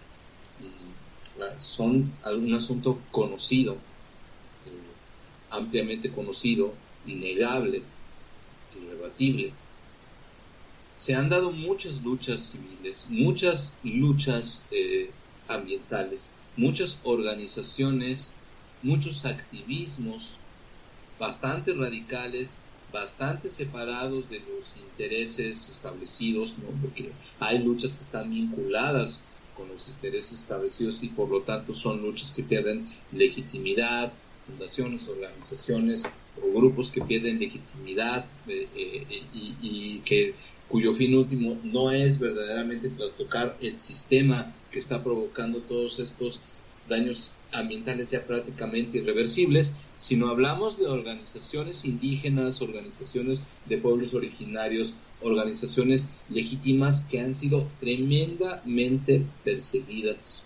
son un asunto conocido, ampliamente conocido, innegable, irrebatible. Se han dado muchas luchas civiles, muchas luchas ambientales, muchas organizaciones, muchos activismos bastante radicales, bastante separados de los intereses establecidos, ¿no? Porque hay luchas que están vinculadas con los intereses establecidos y por lo tanto son luchas que pierden legitimidad, fundaciones, organizaciones o grupos que pierden legitimidad y que cuyo fin último no es verdaderamente trastocar el sistema que está provocando todos estos daños ambientales ya prácticamente irreversibles, sino hablamos de organizaciones indígenas, organizaciones de pueblos originarios, organizaciones legítimas que han sido tremendamente perseguidas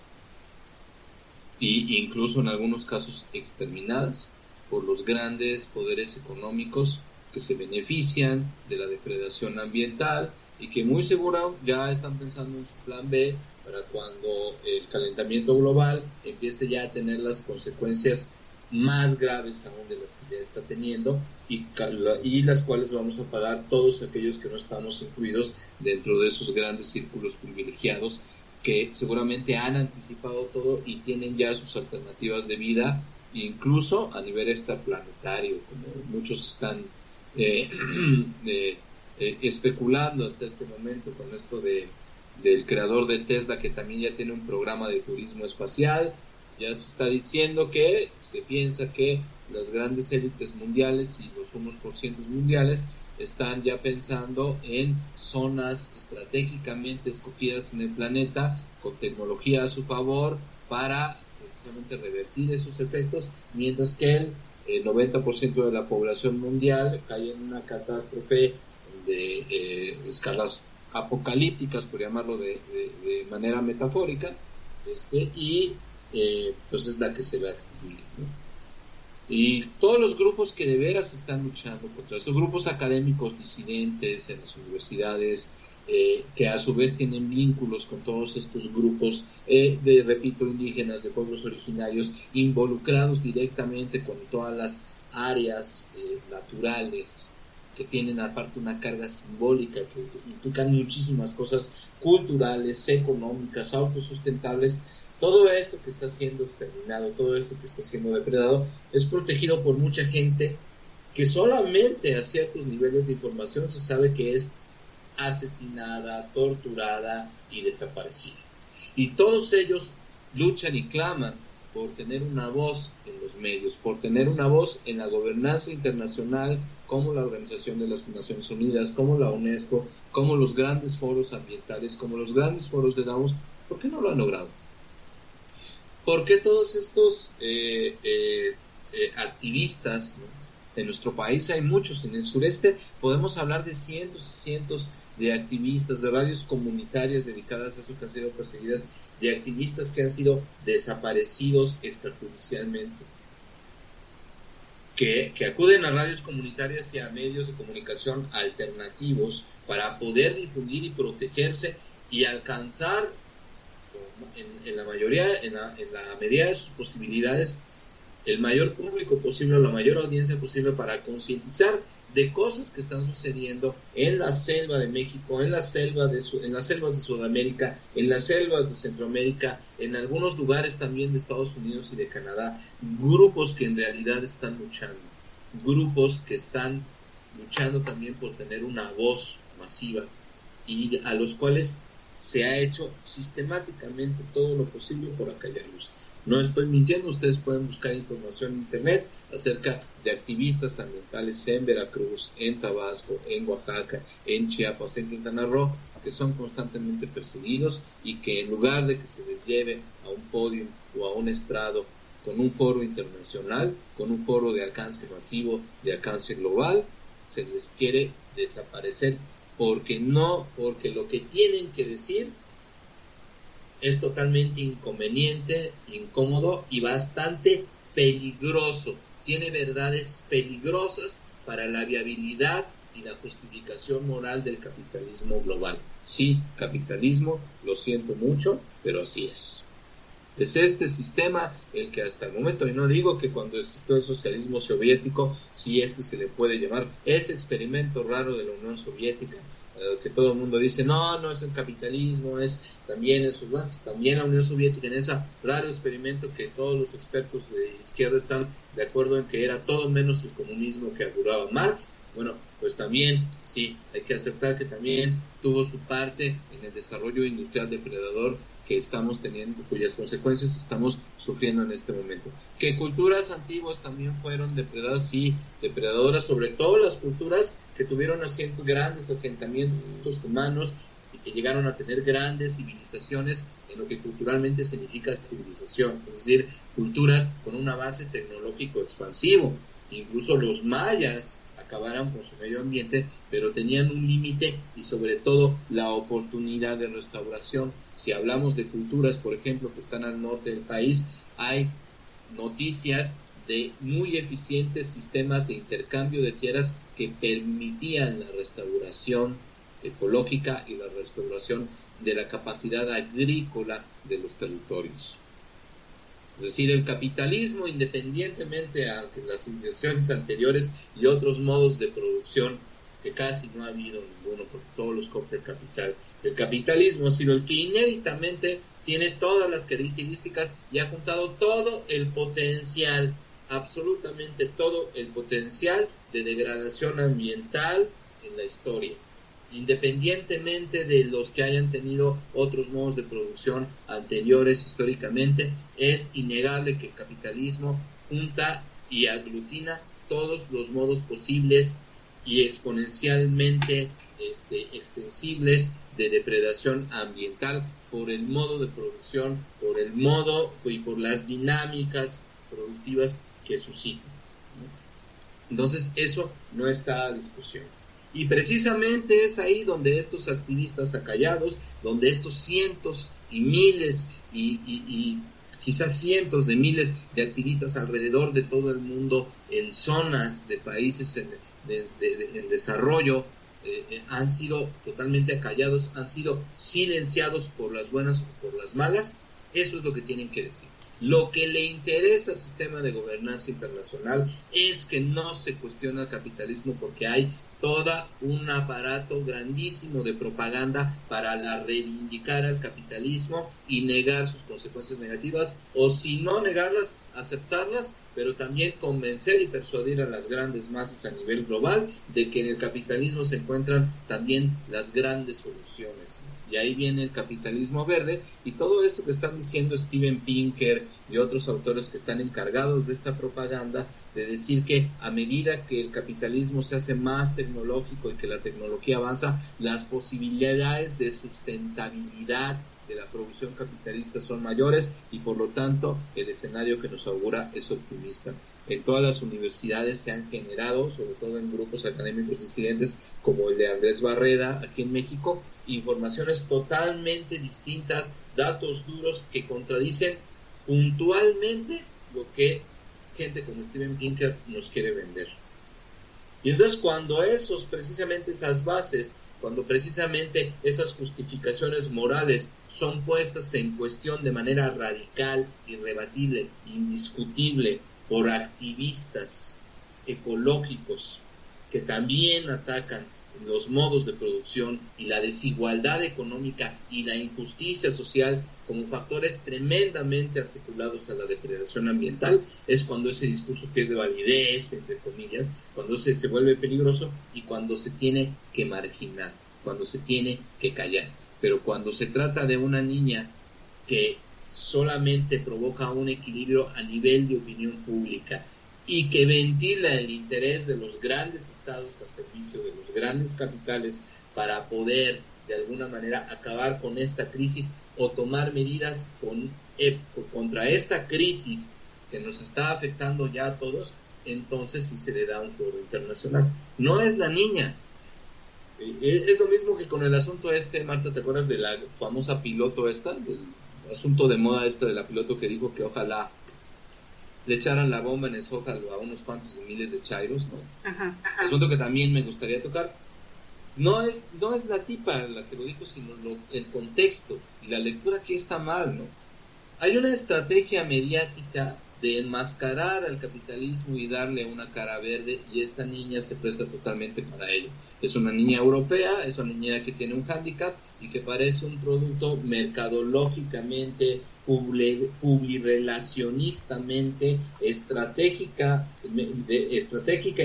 e incluso en algunos casos exterminadas por los grandes poderes económicos que se benefician de la depredación ambiental y que muy seguro ya están pensando en su plan B para cuando el calentamiento global empiece ya a tener las consecuencias más graves aún de las que ya está teniendo y las cuales vamos a pagar todos aquellos que no estamos incluidos dentro de esos grandes círculos privilegiados que seguramente han anticipado todo y tienen ya sus alternativas de vida, incluso a nivel extraplanetario, como muchos están especulando hasta este momento con esto del creador de Tesla, que también ya tiene un programa de turismo espacial. Ya se está diciendo que se piensa que las grandes élites mundiales y los 1% mundiales están ya pensando en zonas estratégicamente escogidas en el planeta con tecnología a su favor para precisamente revertir esos efectos, mientras que el 90% de la población mundial cae en una catástrofe de escalas apocalípticas, por llamarlo de manera metafórica, y pues es la que se va a extinguir, ¿no? Y todos los grupos que de veras están luchando contra esos grupos académicos disidentes en las universidades, que a su vez tienen vínculos con todos estos grupos repito, indígenas, de pueblos originarios, involucrados directamente con todas las áreas naturales que tienen aparte una carga simbólica, que implican muchísimas cosas culturales, económicas, autosustentables. Todo esto que está siendo exterminado, todo esto que está siendo depredado, es protegido por mucha gente que solamente a ciertos niveles de información se sabe que es asesinada, torturada y desaparecida. Y todos ellos luchan y claman por tener una voz en los medios, por tener una voz en la gobernanza internacional, como la Organización de las Naciones Unidas, como la UNESCO, como los grandes foros ambientales, como los grandes foros de Davos. ¿Por qué no lo han logrado? ¿Por qué todos estos activistas, ¿no? En nuestro país hay muchos, en el sureste podemos hablar de cientos y cientos de activistas, de radios comunitarias dedicadas a eso que han sido perseguidas, de activistas que han sido desaparecidos extrajudicialmente, que acuden a radios comunitarias y a medios de comunicación alternativos para poder difundir y protegerse y alcanzar en la medida de sus posibilidades, el mayor público posible, la mayor audiencia posible, para concientizar de cosas que están sucediendo en la selva de México, en las selvas de Sudamérica, en las selvas de Centroamérica, en algunos lugares también de Estados Unidos y de Canadá, grupos que en realidad están luchando, grupos que están luchando también por tener una voz masiva y a los cuales se ha hecho sistemáticamente todo lo posible por acallarlos. No estoy mintiendo, ustedes pueden buscar información en internet acerca de activistas ambientales en Veracruz, en Tabasco, en Oaxaca, en Chiapas, en Quintana Roo, que son constantemente perseguidos y que en lugar de que se les lleve a un podio o a un estrado con un foro internacional, con un foro de alcance masivo, de alcance global, se les quiere desaparecer porque lo que tienen que decir es totalmente inconveniente, incómodo y bastante peligroso. Tiene verdades peligrosas para la viabilidad y la justificación moral del capitalismo global. Sí, capitalismo, lo siento mucho, pero así es. Es este sistema el que hasta el momento, y no digo que cuando existió el socialismo soviético, si es que se le puede llamar, ese experimento raro de la Unión Soviética, que todo el mundo dice, no es el capitalismo, también la Unión Soviética en ese raro experimento que todos los expertos de izquierda están de acuerdo en que era todo menos el comunismo que auguraba Marx. Bueno, pues también, sí, hay que aceptar que también tuvo su parte en el desarrollo industrial depredador que estamos teniendo, cuyas consecuencias estamos sufriendo en este momento. Que culturas antiguas también fueron depredadas, sí, depredadoras, sobre todo las culturas que tuvieron grandes asentamientos humanos y que llegaron a tener grandes civilizaciones en lo que culturalmente significa civilización, es decir, culturas con una base tecnológico expansivo. Incluso los mayas acabaron con su medio ambiente, pero tenían un límite y sobre todo la oportunidad de restauración. Si hablamos de culturas, por ejemplo, que están al norte del país, hay noticias de muy eficientes sistemas de intercambio de tierras que permitían la restauración ecológica y la restauración de la capacidad agrícola de los territorios. Es decir, el capitalismo, independientemente a las civilizaciones anteriores y otros modos de producción, que casi no ha habido ninguno, porque todos los compra el capital. El capitalismo ha sido el que inéditamente tiene todas las características y ha juntado todo el potencial, absolutamente todo el potencial de degradación ambiental en la historia. Independientemente de los que hayan tenido otros modos de producción anteriores históricamente, es innegable que el capitalismo junta y aglutina todos los modos posibles y exponencialmente extensibles de depredación ambiental por el modo de producción, por el modo y por las dinámicas productivas que suscita. Entonces eso no está a discusión. Y precisamente es ahí donde estos activistas acallados, donde estos cientos y miles y quizás cientos de miles de activistas alrededor de todo el mundo en zonas de países en desarrollo han sido totalmente acallados, han sido silenciados por las buenas o por las malas, eso es lo que tienen que decir. Lo que le interesa al sistema de gobernanza internacional es que no se cuestiona el capitalismo porque hay todo un aparato grandísimo de propaganda para reivindicar al capitalismo y negar sus consecuencias negativas, o si no negarlas, aceptarlas, pero también convencer y persuadir a las grandes masas a nivel global de que en el capitalismo se encuentran también las grandes soluciones. Y ahí viene el capitalismo verde y todo esto que están diciendo Steven Pinker y otros autores que están encargados de esta propaganda, de decir que a medida que el capitalismo se hace más tecnológico y que la tecnología avanza, las posibilidades de sustentabilidad de la producción capitalista son mayores y por lo tanto el escenario que nos augura es optimista. En todas las universidades se han generado, sobre todo en grupos académicos disidentes como el de Andrés Barreda aquí en México, informaciones totalmente distintas, datos duros que contradicen puntualmente lo que gente como Steven Pinker nos quiere vender. Y entonces cuando precisamente esas bases, cuando precisamente esas justificaciones morales son puestas en cuestión de manera radical, irrebatible, indiscutible, por activistas ecológicos que también atacan los modos de producción y la desigualdad económica y la injusticia social como factores tremendamente articulados a la depredación ambiental, es cuando ese discurso pierde validez, entre comillas, cuando se vuelve peligroso y cuando se tiene que marginar, cuando se tiene que callar. Pero cuando se trata de una niña que solamente provoca un equilibrio a nivel de opinión pública y que ventila el interés de los grandes estados a servicio de los grandes capitales para poder de alguna manera acabar con esta crisis o tomar medidas contra esta crisis que nos está afectando ya a todos, entonces sí se le da un foro internacional. No es la niña. Es lo mismo que con el asunto Marta, ¿te acuerdas de la famosa piloto del asunto de moda de la piloto que dijo que ojalá le echaran la bomba en el Zócalo a unos cuantos de miles de chairos, ¿no? Ajá. Asunto que también me gustaría tocar. No es la tipa la que lo dijo, sino el contexto y la lectura que está mal, ¿no? Hay una estrategia mediática de enmascarar al capitalismo y darle una cara verde, y esta niña se presta totalmente para ello. Es una niña europea, es una niña que tiene un hándicap y que parece un producto mercadológicamente, publirelacionistamente, estratégica y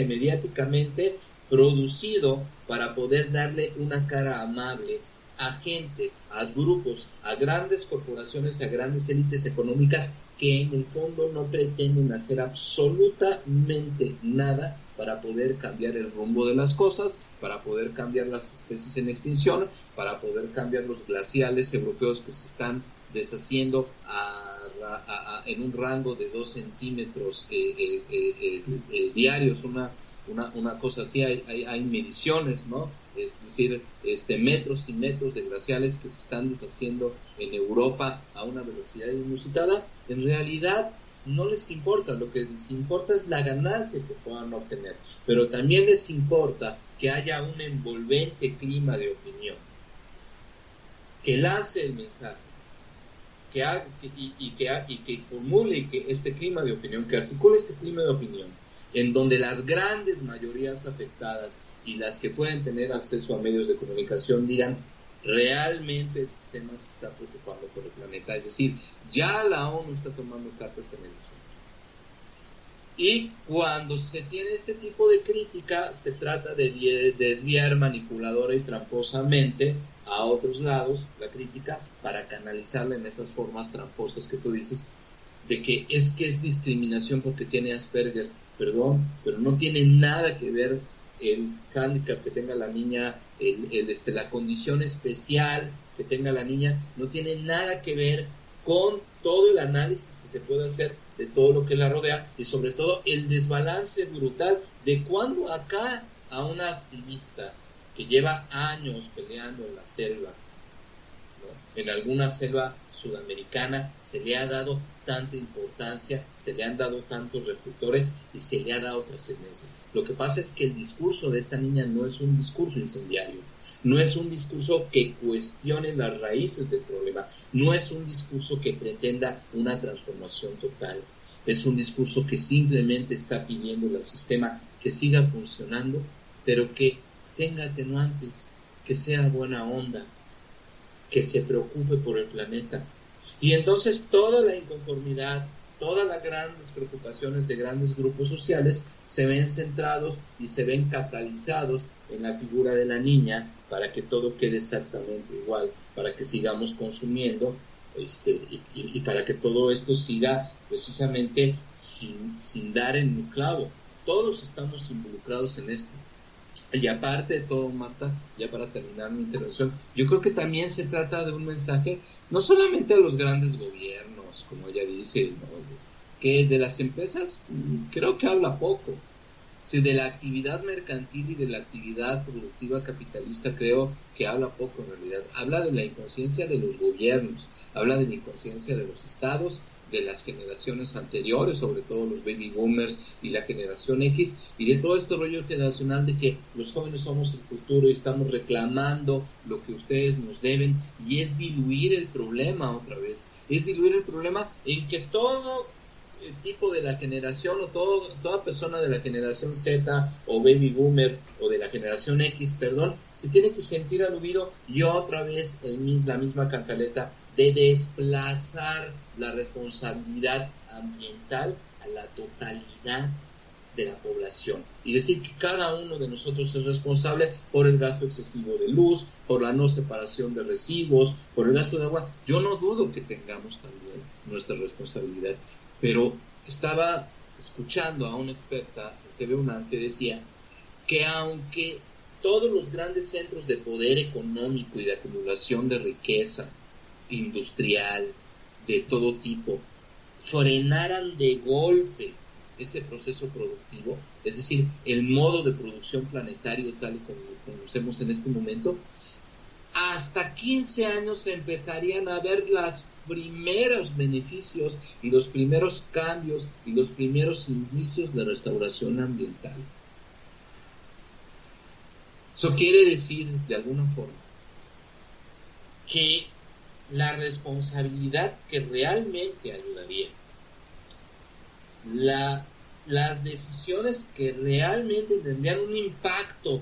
mediáticamente producido para poder darle una cara amable a gente, a grupos, a grandes corporaciones, a grandes élites económicas que en el fondo no pretenden hacer absolutamente nada para poder cambiar el rumbo de las cosas, para poder cambiar las especies en extinción, para poder cambiar los glaciales europeos que se están deshaciendo en un rango de 2 centímetros diarios, una cosa así. Hay mediciones, ¿no? Es decir, metros y metros de glaciales que se están deshaciendo en Europa a una velocidad inusitada. En realidad no les importa, lo que les importa es la ganancia que puedan obtener, pero también les importa que haya un envolvente clima de opinión, que lance el mensaje, que formule este clima de opinión, que articule este clima de opinión, en donde las grandes mayorías afectadas y las que pueden tener acceso a medios de comunicación digan: realmente el sistema se está preocupando por el planeta. Es decir, ya la ONU está tomando cartas en el asunto. Y cuando se tiene este tipo de crítica, se trata de desviar manipuladora y tramposamente a otros lados la crítica para canalizarla en esas formas tramposas que tú dices, de que es discriminación porque tiene Asperger. Perdón, pero no tiene nada que ver el hándicap que tenga la niña, la condición especial que tenga la niña, no tiene nada que ver con todo el análisis que se puede hacer de todo lo que la rodea, y sobre todo el desbalance brutal de cuando acá a una activista que lleva años peleando en la selva, ¿no? En alguna selva sudamericana, se le ha dado tanta importancia, se le han dado tantos reflectores y se le ha dado trascendencia. Lo que pasa es que el discurso de esta niña no es un discurso incendiario, no es un discurso que cuestione las raíces del problema, no es un discurso que pretenda una transformación total, es un discurso que simplemente está pidiendo al sistema que siga funcionando, pero que tenga atenuantes, que sea buena onda, que se preocupe por el planeta. Y entonces toda la inconformidad, todas las grandes preocupaciones de grandes grupos sociales se ven centrados y se ven catalizados en la figura de la niña para que todo quede exactamente igual, para que sigamos consumiendo y para que todo esto siga precisamente sin dar en el clavo. Todos estamos involucrados en esto. Y aparte de todo, Marta, ya para terminar mi intervención, yo creo que también se trata de un mensaje no solamente a los grandes gobiernos, como ella dice, ¿no?, que de las empresas creo que habla poco. Si de la actividad mercantil y de la actividad productiva capitalista creo que habla poco en realidad. Habla de la inconsciencia de los gobiernos, habla de la inconsciencia de los estados, de las generaciones anteriores, sobre todo los baby boomers y la generación X, y de todo este rollo generacional de que los jóvenes somos el futuro y estamos reclamando lo que ustedes nos deben, y es diluir el problema otra vez, es diluir el problema en que todo el tipo de la generación o toda persona de la generación Z o baby boomer o de la generación X, se tiene que sentir aludido, y otra vez la misma cantaleta de desplazar la responsabilidad ambiental a la totalidad de la población y decir que cada uno de nosotros es responsable por el gasto excesivo de luz, por la no separación de residuos, por el gasto de agua. Yo no dudo que tengamos también nuestra responsabilidad, pero estaba escuchando a una experta en TV UNAM que decía que aunque todos los grandes centros de poder económico y de acumulación de riqueza industrial de todo tipo frenaran de golpe ese proceso productivo, es decir, el modo de producción planetario tal y como lo conocemos en este momento, hasta 15 años empezarían a ver los primeros beneficios y los primeros cambios y los primeros indicios de restauración ambiental. Eso quiere decir, de alguna forma, que la responsabilidad que realmente ayudaría, las decisiones que realmente tendrían un impacto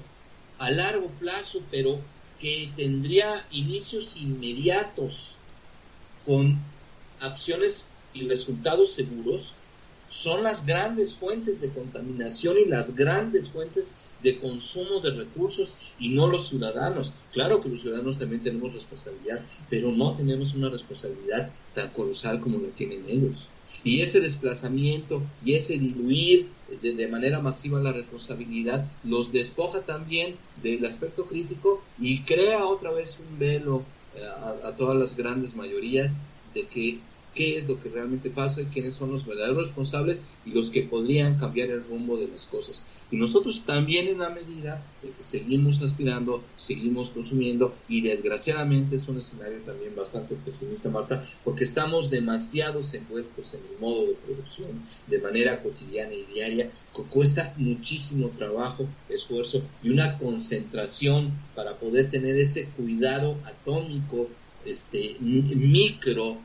a largo plazo, pero que tendría inicios inmediatos con acciones y resultados seguros, son las grandes fuentes de contaminación y las grandes fuentes de consumo de recursos, y no los ciudadanos. Claro que los ciudadanos también tenemos responsabilidad, pero no tenemos una responsabilidad tan colosal como la tienen ellos. Y ese desplazamiento y ese diluir de manera masiva la responsabilidad los despoja también del aspecto crítico y crea otra vez un velo a todas las grandes mayorías de que qué es lo que realmente pasa y quiénes son los verdaderos responsables y los que podrían cambiar el rumbo de las cosas. Y nosotros también, en la medida de que seguimos aspirando, seguimos consumiendo, y desgraciadamente es un escenario también bastante pesimista, Marta, porque estamos demasiado envueltos en el modo de producción de manera cotidiana y diaria, que cuesta muchísimo trabajo, esfuerzo y una concentración para poder tener ese cuidado atómico, micro,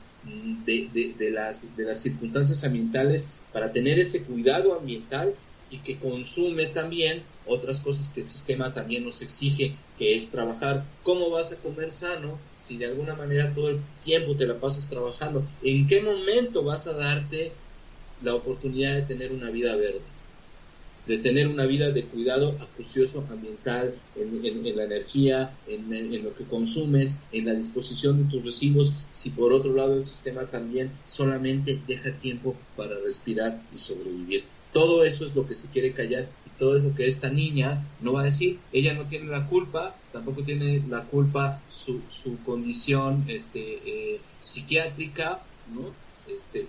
de las circunstancias ambientales, para tener ese cuidado ambiental y que consume también otras cosas que el sistema también nos exige, que es trabajar. ¿Cómo vas a comer sano si de alguna manera todo el tiempo te la pasas trabajando? ¿En qué momento vas a darte la oportunidad de tener una vida verde? De tener una vida de cuidado acucioso ambiental, en la energía, en lo que consumes, en la disposición de tus residuos, si por otro lado el sistema también solamente deja tiempo para respirar y sobrevivir. Todo eso es lo que se quiere callar, y todo eso que esta niña no va a decir. Ella no tiene la culpa, tampoco tiene la culpa su condición psiquiátrica, ¿no?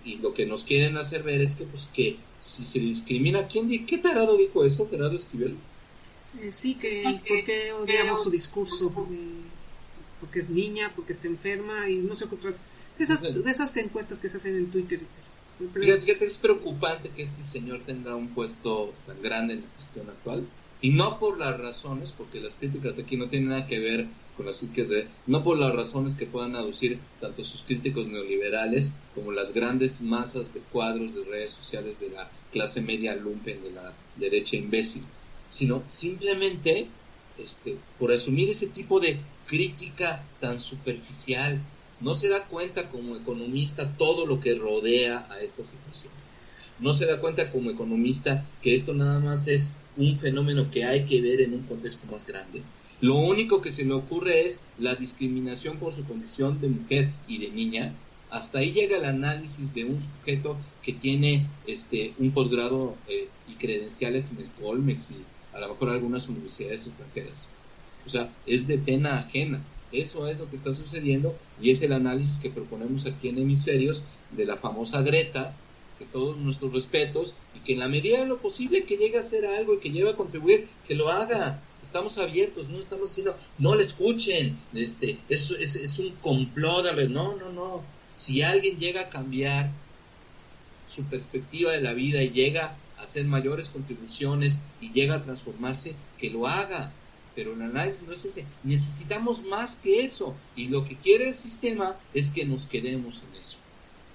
Y lo que nos quieren hacer ver es que si se discrimina, ¿qué tarado dijo eso? ¿Tarado Esquivel? Sí, porque odiamos su discurso, porque es niña, porque está enferma y no sé qué otras, de esas encuestas que se hacen en Twitter. Fíjate, es preocupante que este señor tenga un puesto tan grande en la cuestión actual, y no por las razones, porque las críticas de aquí no tienen nada que ver con las psiques no por las razones que puedan aducir tanto sus críticos neoliberales como las grandes masas de cuadros de redes sociales de la clase media lumpen, de la derecha imbécil, sino simplemente por asumir ese tipo de crítica tan superficial. No se da cuenta como economista todo lo que rodea a esta situación. No se da cuenta como economista que esto nada más es un fenómeno que hay que ver en un contexto más grande. Lo único que se le ocurre es la discriminación por su condición de mujer y de niña. Hasta ahí llega el análisis de un sujeto que tiene un posgrado y credenciales en el Colmex y a lo mejor algunas universidades extranjeras. O sea, es de pena ajena. Eso es lo que está sucediendo, y es el análisis que proponemos aquí en Hemisferios de la famosa Greta, que todos nuestros respetos, y que en la medida de lo posible que llegue a hacer algo y que llegue a contribuir, que lo haga. Estamos abiertos, no estamos diciendo, no le escuchen, es un complot, no. Si alguien llega a cambiar su perspectiva de la vida y llega a hacer mayores contribuciones y llega a transformarse, que lo haga. Pero el análisis no es ese. Necesitamos más que eso. Y lo que quiere el sistema es que nos quedemos en eso.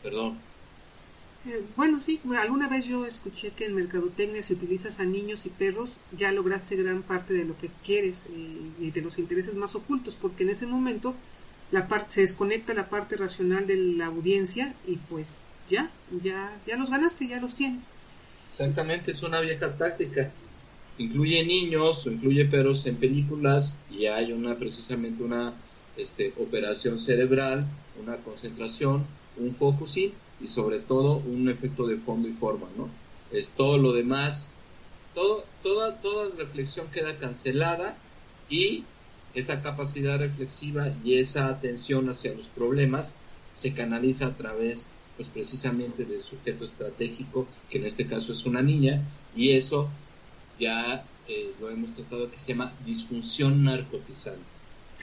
Perdón. Bueno, sí, alguna vez yo escuché que en mercadotecnia, si utilizas a niños y perros, ya lograste gran parte de lo que quieres y de los intereses más ocultos, porque en ese momento se desconecta la parte racional de la audiencia y pues ya los ganaste, ya los tienes. Exactamente, es una vieja táctica. Incluye niños o incluye perros en películas y hay precisamente una operación cerebral, una concentración, un focusing y sobre todo un efecto de fondo y forma, ¿no? Es todo lo demás, toda reflexión queda cancelada, y esa capacidad reflexiva y esa atención hacia los problemas se canaliza a través pues precisamente del sujeto estratégico, que en este caso es una niña, y eso ya lo hemos tratado, que se llama disfunción narcotizante.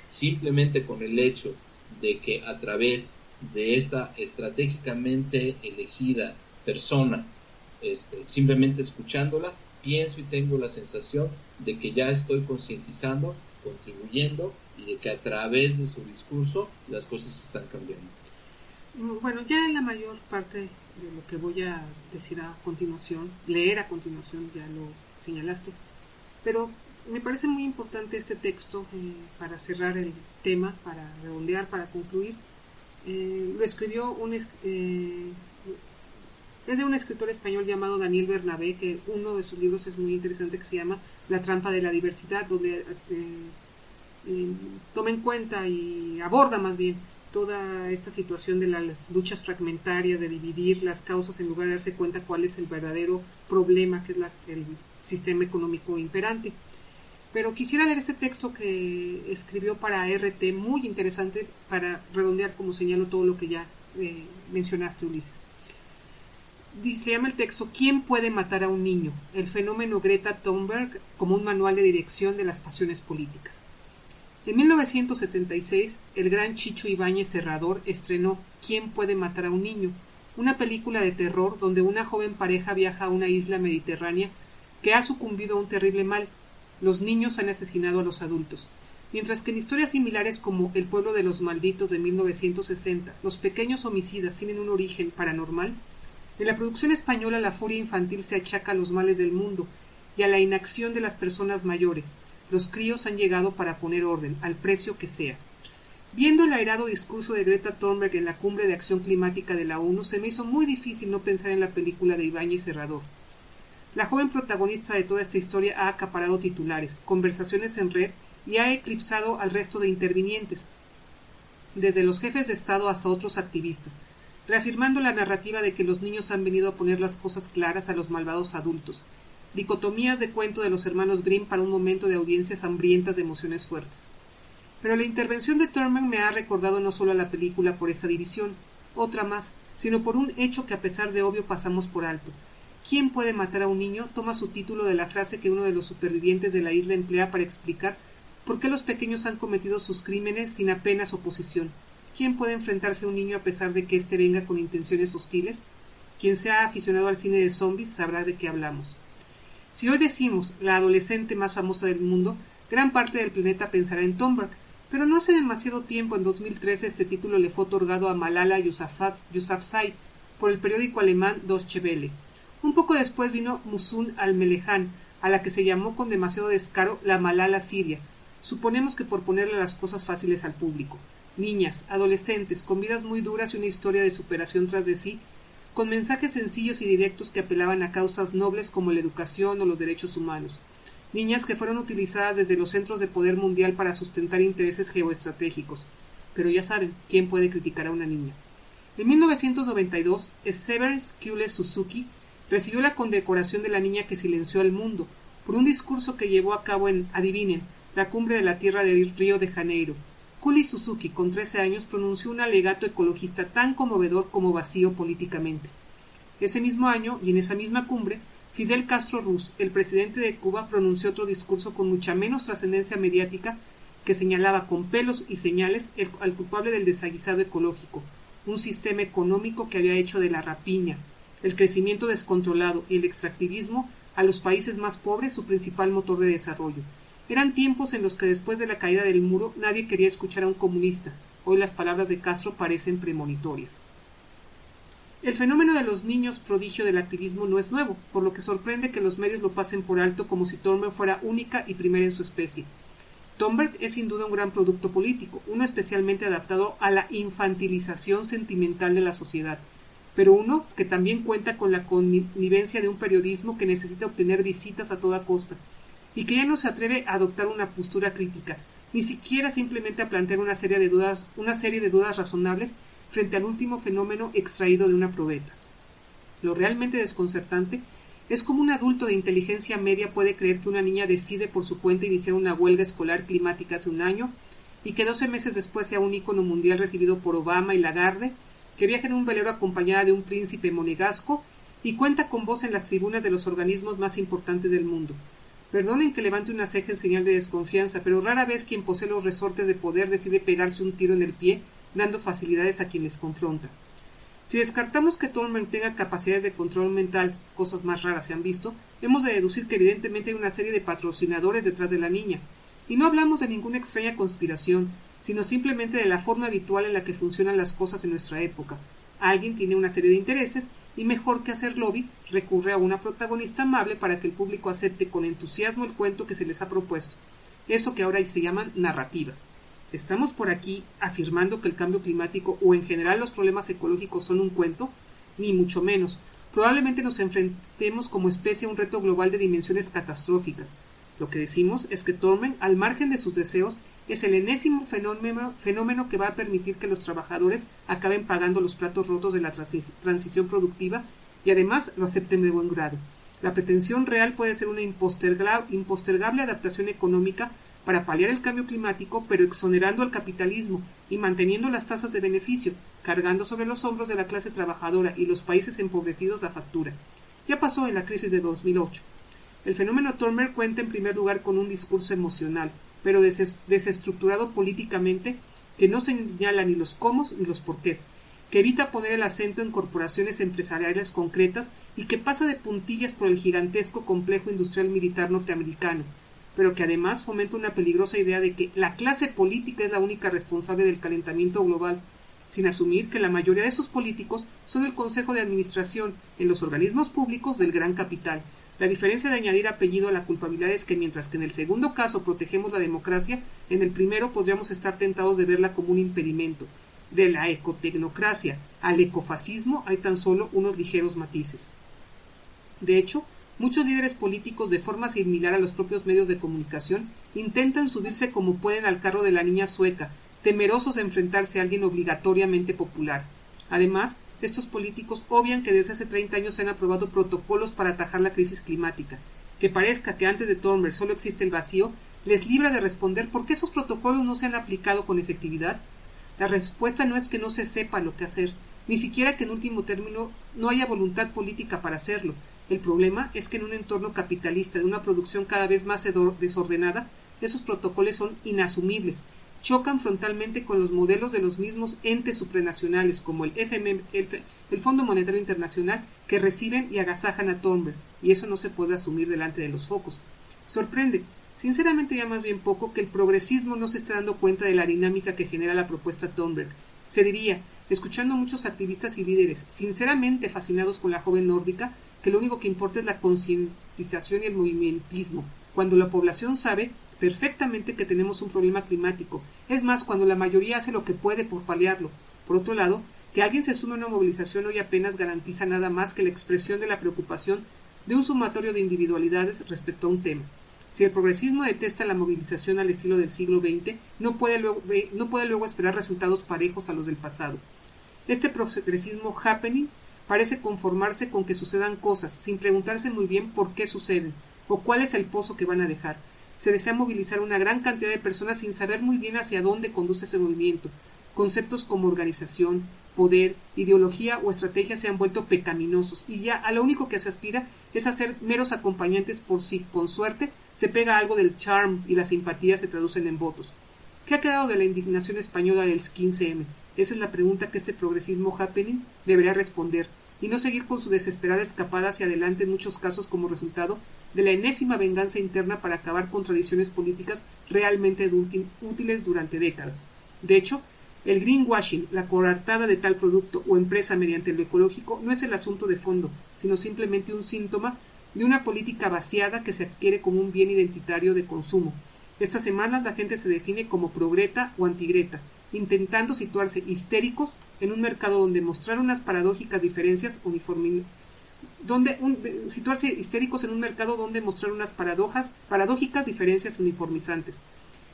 Simplemente con el hecho de que a través de esta estratégicamente elegida persona, simplemente escuchándola, pienso y tengo la sensación de que ya estoy concientizando, contribuyendo, y de que a través de su discurso las cosas están cambiando. Bueno, ya en la mayor parte de lo que voy a decir a continuación, leer a continuación, ya lo señalaste, pero me parece muy importante este texto para cerrar el tema, para redondear, para concluir. Lo escribió es de un escritor español llamado Daniel Bernabé, que uno de sus libros es muy interesante, que se llama La trampa de la diversidad, donde toma en cuenta y aborda más bien toda esta situación de las luchas fragmentarias, de dividir las causas en lugar de darse cuenta cuál es el verdadero problema, que es el sistema económico imperante. Pero quisiera leer este texto que escribió para RT, muy interesante, para redondear, como señalo, todo lo que ya mencionaste, Ulises. Se llama el texto ¿Quién puede matar a un niño? El fenómeno Greta Thunberg como un manual de dirección de las pasiones políticas. En 1976, el gran Chicho Ibáñez Serrador estrenó ¿Quién puede matar a un niño?, una película de terror donde una joven pareja viaja a una isla mediterránea que ha sucumbido a un terrible mal. Los niños han asesinado a los adultos. Mientras que en historias similares como El pueblo de los malditos de 1960, los pequeños homicidas tienen un origen paranormal, en la producción española la furia infantil se achaca a los males del mundo y a la inacción de las personas mayores. Los críos han llegado para poner orden, al precio que sea. Viendo el airado discurso de Greta Thunberg en la Cumbre de Acción Climática de la ONU, se me hizo muy difícil no pensar en la película de Ibáñez Serrador. La joven protagonista de toda esta historia ha acaparado titulares, conversaciones en red y ha eclipsado al resto de intervinientes, desde los jefes de Estado hasta otros activistas, reafirmando la narrativa de que los niños han venido a poner las cosas claras a los malvados adultos, dicotomías de cuento de los hermanos Grimm para un momento de audiencias hambrientas de emociones fuertes. Pero la intervención de Thunberg me ha recordado no solo a la película por esa división, otra más, sino por un hecho que a pesar de obvio pasamos por alto. ¿Quién puede matar a un niño? Toma su título de la frase que uno de los supervivientes de la isla emplea para explicar por qué los pequeños han cometido sus crímenes sin apenas oposición. ¿Quién puede enfrentarse a un niño a pesar de que éste venga con intenciones hostiles? Quien sea aficionado al cine de zombies sabrá de qué hablamos. Si hoy decimos la adolescente más famosa del mundo, gran parte del planeta pensará en Thunberg, pero no hace demasiado tiempo, en 2013, este título le fue otorgado a Malala Yousafzai por el periódico alemán Deutsche Welle. Un poco después vino Musun al-Melehan, a la que se llamó con demasiado descaro la Malala siria. Suponemos que por ponerle las cosas fáciles al público. Niñas, adolescentes, con vidas muy duras y una historia de superación tras de sí, con mensajes sencillos y directos que apelaban a causas nobles como la educación o los derechos humanos. Niñas que fueron utilizadas desde los centros de poder mundial para sustentar intereses geoestratégicos. Pero ya saben, ¿quién puede criticar a una niña? En 1992, Severance Kule Suzuki recibió la condecoración de la niña que silenció al mundo por un discurso que llevó a cabo en, adivinen, la Cumbre de la Tierra de Río de Janeiro. Kuli Suzuki, con 13 años, pronunció un alegato ecologista tan conmovedor como vacío políticamente. Ese mismo año, y en esa misma cumbre, Fidel Castro Ruz, el presidente de Cuba, pronunció otro discurso con mucha menos trascendencia mediática que señalaba con pelos y señales al culpable del desaguisado ecológico, un sistema económico que había hecho de la rapiña, el crecimiento descontrolado y el extractivismo a los países más pobres su principal motor de desarrollo. Eran tiempos en los que después de la caída del muro nadie quería escuchar a un comunista. Hoy las palabras de Castro parecen premonitorias. El fenómeno de los niños prodigio del activismo no es nuevo, por lo que sorprende que los medios lo pasen por alto como si Thunberg fuera única y primera en su especie. Thunberg es sin duda un gran producto político, uno especialmente adaptado a la infantilización sentimental de la sociedad, pero uno que también cuenta con la connivencia de un periodismo que necesita obtener visitas a toda costa, y que ya no se atreve a adoptar una postura crítica, ni siquiera simplemente a plantear una serie de dudas razonables frente al último fenómeno extraído de una probeta. Lo realmente desconcertante es cómo un adulto de inteligencia media puede creer que una niña decide por su cuenta iniciar una huelga escolar climática hace un año y que 12 meses después sea un ícono mundial recibido por Obama y Lagarde que viaja en un velero acompañada de un príncipe monegasco y cuenta con voz en las tribunas de los organismos más importantes del mundo. Perdonen que levante una ceja en señal de desconfianza, pero rara vez quien posee los resortes de poder decide pegarse un tiro en el pie, dando facilidades a quien les confronta. Si descartamos que Thornberg tenga capacidades de control mental, cosas más raras se han visto, hemos de deducir que evidentemente hay una serie de patrocinadores detrás de la niña. Y no hablamos de ninguna extraña conspiración, sino simplemente de la forma habitual en la que funcionan las cosas en nuestra época. Alguien tiene una serie de intereses y mejor que hacer lobby, recurre a una protagonista amable para que el público acepte con entusiasmo el cuento que se les ha propuesto. Eso que ahora se llaman narrativas. ¿Estamos por aquí afirmando que el cambio climático o en general los problemas ecológicos son un cuento? Ni mucho menos. Probablemente nos enfrentemos como especie a un reto global de dimensiones catastróficas. Lo que decimos es que Thornberg, al margen de sus deseos, es el enésimo fenómeno que va a permitir que los trabajadores acaben pagando los platos rotos de la transición productiva y además lo acepten de buen grado. La pretensión real puede ser una impostergable adaptación económica para paliar el cambio climático, pero exonerando al capitalismo y manteniendo las tasas de beneficio, cargando sobre los hombros de la clase trabajadora y los países empobrecidos la factura. Ya pasó en la crisis de 2008. El fenómeno Thornberg cuenta en primer lugar con un discurso emocional, pero desestructurado políticamente, que no señala ni los cómo ni los porqués, que evita poner el acento en corporaciones empresariales concretas y que pasa de puntillas por el gigantesco complejo industrial militar norteamericano, pero que además fomenta una peligrosa idea de que la clase política es la única responsable del calentamiento global, sin asumir que la mayoría de esos políticos son el consejo de administración en los organismos públicos del gran capital. La diferencia de añadir apellido a la culpabilidad es que mientras que en el segundo caso protegemos la democracia, en el primero podríamos estar tentados de verla como un impedimento. De la ecotecnocracia al ecofascismo hay tan solo unos ligeros matices. De hecho, muchos líderes políticos, de forma similar a los propios medios de comunicación, intentan subirse como pueden al carro de la niña sueca, temerosos de enfrentarse a alguien obligatoriamente popular. Además, estos políticos obvian que desde hace 30 años se han aprobado protocolos para atajar la crisis climática. Que parezca que antes de Thornberg solo existe el vacío, les libra de responder por qué esos protocolos no se han aplicado con efectividad. La respuesta no es que no se sepa lo que hacer, ni siquiera que en último término no haya voluntad política para hacerlo. El problema es que en un entorno capitalista de una producción cada vez más desordenada, esos protocolos son inasumibles, chocan frontalmente con los modelos de los mismos entes supranacionales como el FMI, el Fondo Monetario Internacional, que reciben y agasajan a Thornberg, y eso no se puede asumir delante de los focos. Sorprende, sinceramente ya más bien poco, que el progresismo no se esté dando cuenta de la dinámica que genera la propuesta Thornberg. Se diría, escuchando a muchos activistas y líderes sinceramente fascinados con la joven nórdica, que lo único que importa es la concientización y el movimentismo, cuando la población sabe perfectamente que tenemos un problema climático. Es más, cuando la mayoría hace lo que puede por paliarlo. Por otro lado, que alguien se sume a una movilización hoy apenas garantiza nada más que la expresión de la preocupación de un sumatorio de individualidades respecto a un tema. Si el progresismo detesta la movilización al estilo del siglo XX, no puede luego esperar resultados parejos a los del pasado. Este progresismo happening parece conformarse con que sucedan cosas, sin preguntarse muy bien por qué suceden, o cuál es el pozo que van a dejar. Se desea movilizar una gran cantidad de personas sin saber muy bien hacia dónde conduce ese movimiento. Conceptos como organización, poder, ideología o estrategia se han vuelto pecaminosos, y ya a lo único que se aspira es a ser meros acompañantes por si, con suerte, se pega algo del charm y la simpatía se traducen en votos. ¿Qué ha quedado de la indignación española del 15M? Esa es la pregunta que este progresismo happening debería responder, y no seguir con su desesperada escapada hacia adelante en muchos casos como resultado de la enésima venganza interna para acabar con tradiciones políticas realmente útiles durante décadas. De hecho, el greenwashing, la coartada de tal producto o empresa mediante lo ecológico, no es el asunto de fondo, sino simplemente un síntoma de una política vaciada que se adquiere como un bien identitario de consumo. Estas semanas la gente se define como progreta o antigreta, intentando situarse histéricos en un mercado donde mostrar unas paradójicas diferencias paradójicas diferencias uniformizantes.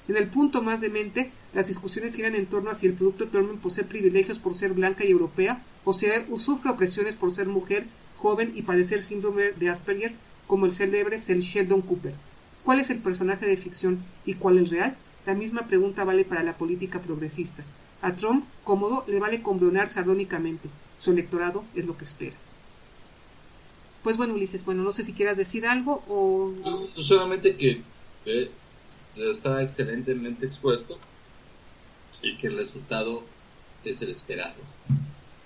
En el punto más demente, las discusiones giran en torno a si el producto Thornberg posee privilegios por ser blanca y europea, o si sufre opresiones por ser mujer, joven y padecer síndrome de Asperger, como el célebre Sheldon Cooper. ¿Cuál es el personaje de ficción y cuál el real? La misma pregunta vale para la política progresista. A Trump, cómodo, le vale conveonar sardónicamente. Su electorado es lo que espera. Pues bueno, Ulises, no sé si quieras decir algo o... No, solamente que está excelentemente expuesto y que el resultado es el esperado.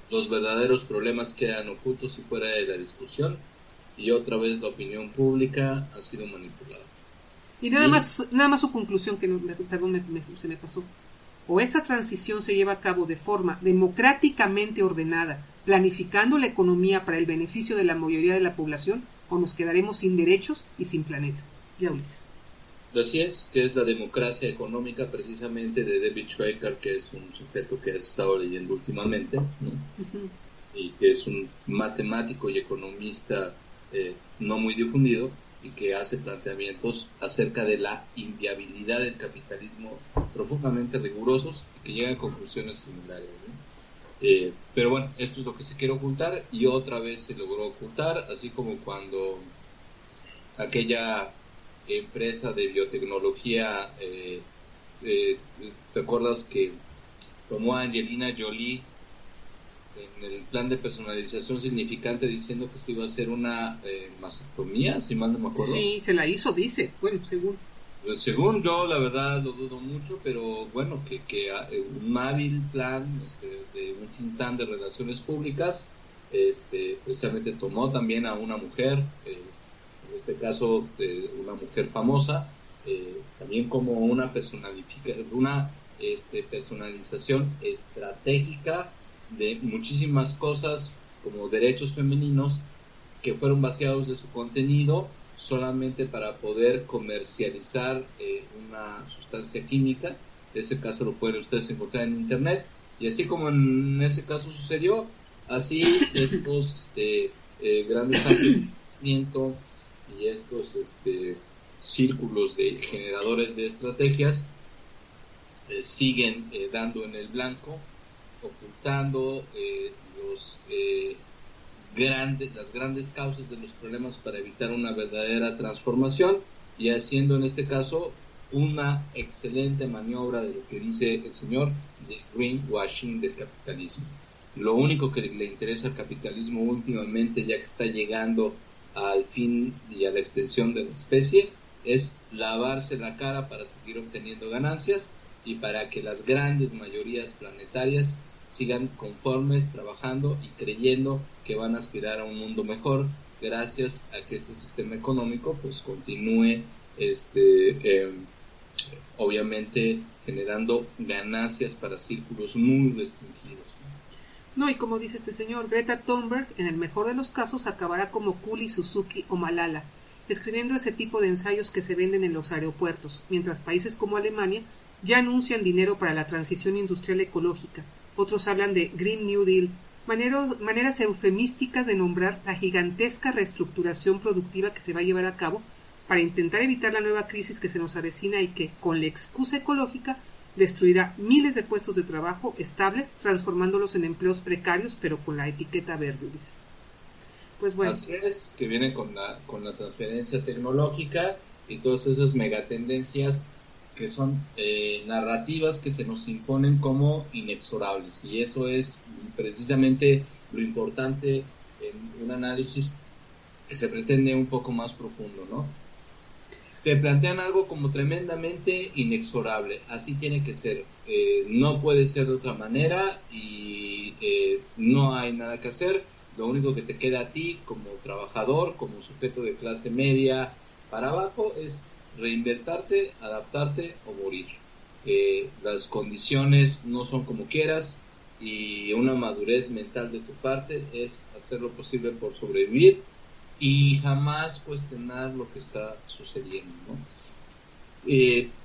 Los verdaderos problemas quedan ocultos y fuera de la discusión, y otra vez la opinión pública ha sido manipulada. Y nada más su conclusión, que se me pasó. O esa transición se lleva a cabo de forma democráticamente ordenada, planificando la economía para el beneficio de la mayoría de la población, o nos quedaremos sin derechos y sin planeta. Ya, Ulises. Así es, que es la democracia económica precisamente de David Schweiker, que es un sujeto que has estado leyendo últimamente, ¿no? Uh-huh. Y que es un matemático y economista no muy difundido, y que hace planteamientos acerca de la inviabilidad del capitalismo profundamente rigurosos y que llegan a conclusiones similares, ¿no? Pero bueno, esto es lo que se quiere ocultar y otra vez se logró ocultar, así como cuando aquella empresa de biotecnología, ¿te acuerdas que tomó a Angelina Jolie en el plan de personalización significante diciendo que se iba a hacer una mastectomía, si mal no me acuerdo? Sí, se la hizo, dice, bueno, según. Pues según yo, la verdad lo dudo mucho, pero bueno, que un hábil plan de un think tank de relaciones públicas, precisamente tomó también a una mujer, en este caso una mujer famosa, también como una personalización estratégica de muchísimas cosas como derechos femeninos que fueron vaciados de su contenido solamente para poder comercializar una sustancia química. En ese caso lo pueden ustedes encontrar en internet, y así como en ese caso sucedió, así estos grandes ampliamientos y estos círculos de generadores de estrategias siguen dando en el blanco, ocultando las grandes causas de los problemas para evitar una verdadera transformación, y haciendo en este caso una excelente maniobra de lo que dice el señor de greenwashing del capitalismo. Lo único que le interesa al capitalismo últimamente, ya que está llegando al fin y a la extensión de la especie, es lavarse la cara para seguir obteniendo ganancias y para que las grandes mayorías planetarias sigan conformes, trabajando y creyendo que van a aspirar a un mundo mejor gracias a que este sistema económico pues continúe obviamente generando ganancias para círculos muy restringidos. No, y como dice este señor, Greta Thunberg, en el mejor de los casos, acabará como Kuli, Suzuki o Malala, escribiendo ese tipo de ensayos que se venden en los aeropuertos, mientras países como Alemania ya anuncian dinero para la transición industrial ecológica. Otros hablan de Green New Deal, maneras eufemísticas de nombrar la gigantesca reestructuración productiva que se va a llevar a cabo para intentar evitar la nueva crisis que se nos avecina y que, con la excusa ecológica, destruirá miles de puestos de trabajo estables, transformándolos en empleos precarios, pero con la etiqueta verde, dices. Pues bueno. Así es, que viene con la transferencia tecnológica y todas esas megatendencias que son narrativas que se nos imponen como inexorables, y eso es precisamente lo importante en un análisis que se pretende un poco más profundo, ¿no? Te plantean algo como tremendamente inexorable, así tiene que ser, no puede ser de otra manera y no hay nada que hacer. Lo único que te queda a ti como trabajador, como sujeto de clase media para abajo, es reinventarte, adaptarte o morir. Las condiciones no son como quieras, y una madurez mental de tu parte es hacer lo posible por sobrevivir y jamás cuestionar lo que está sucediendo, ¿no?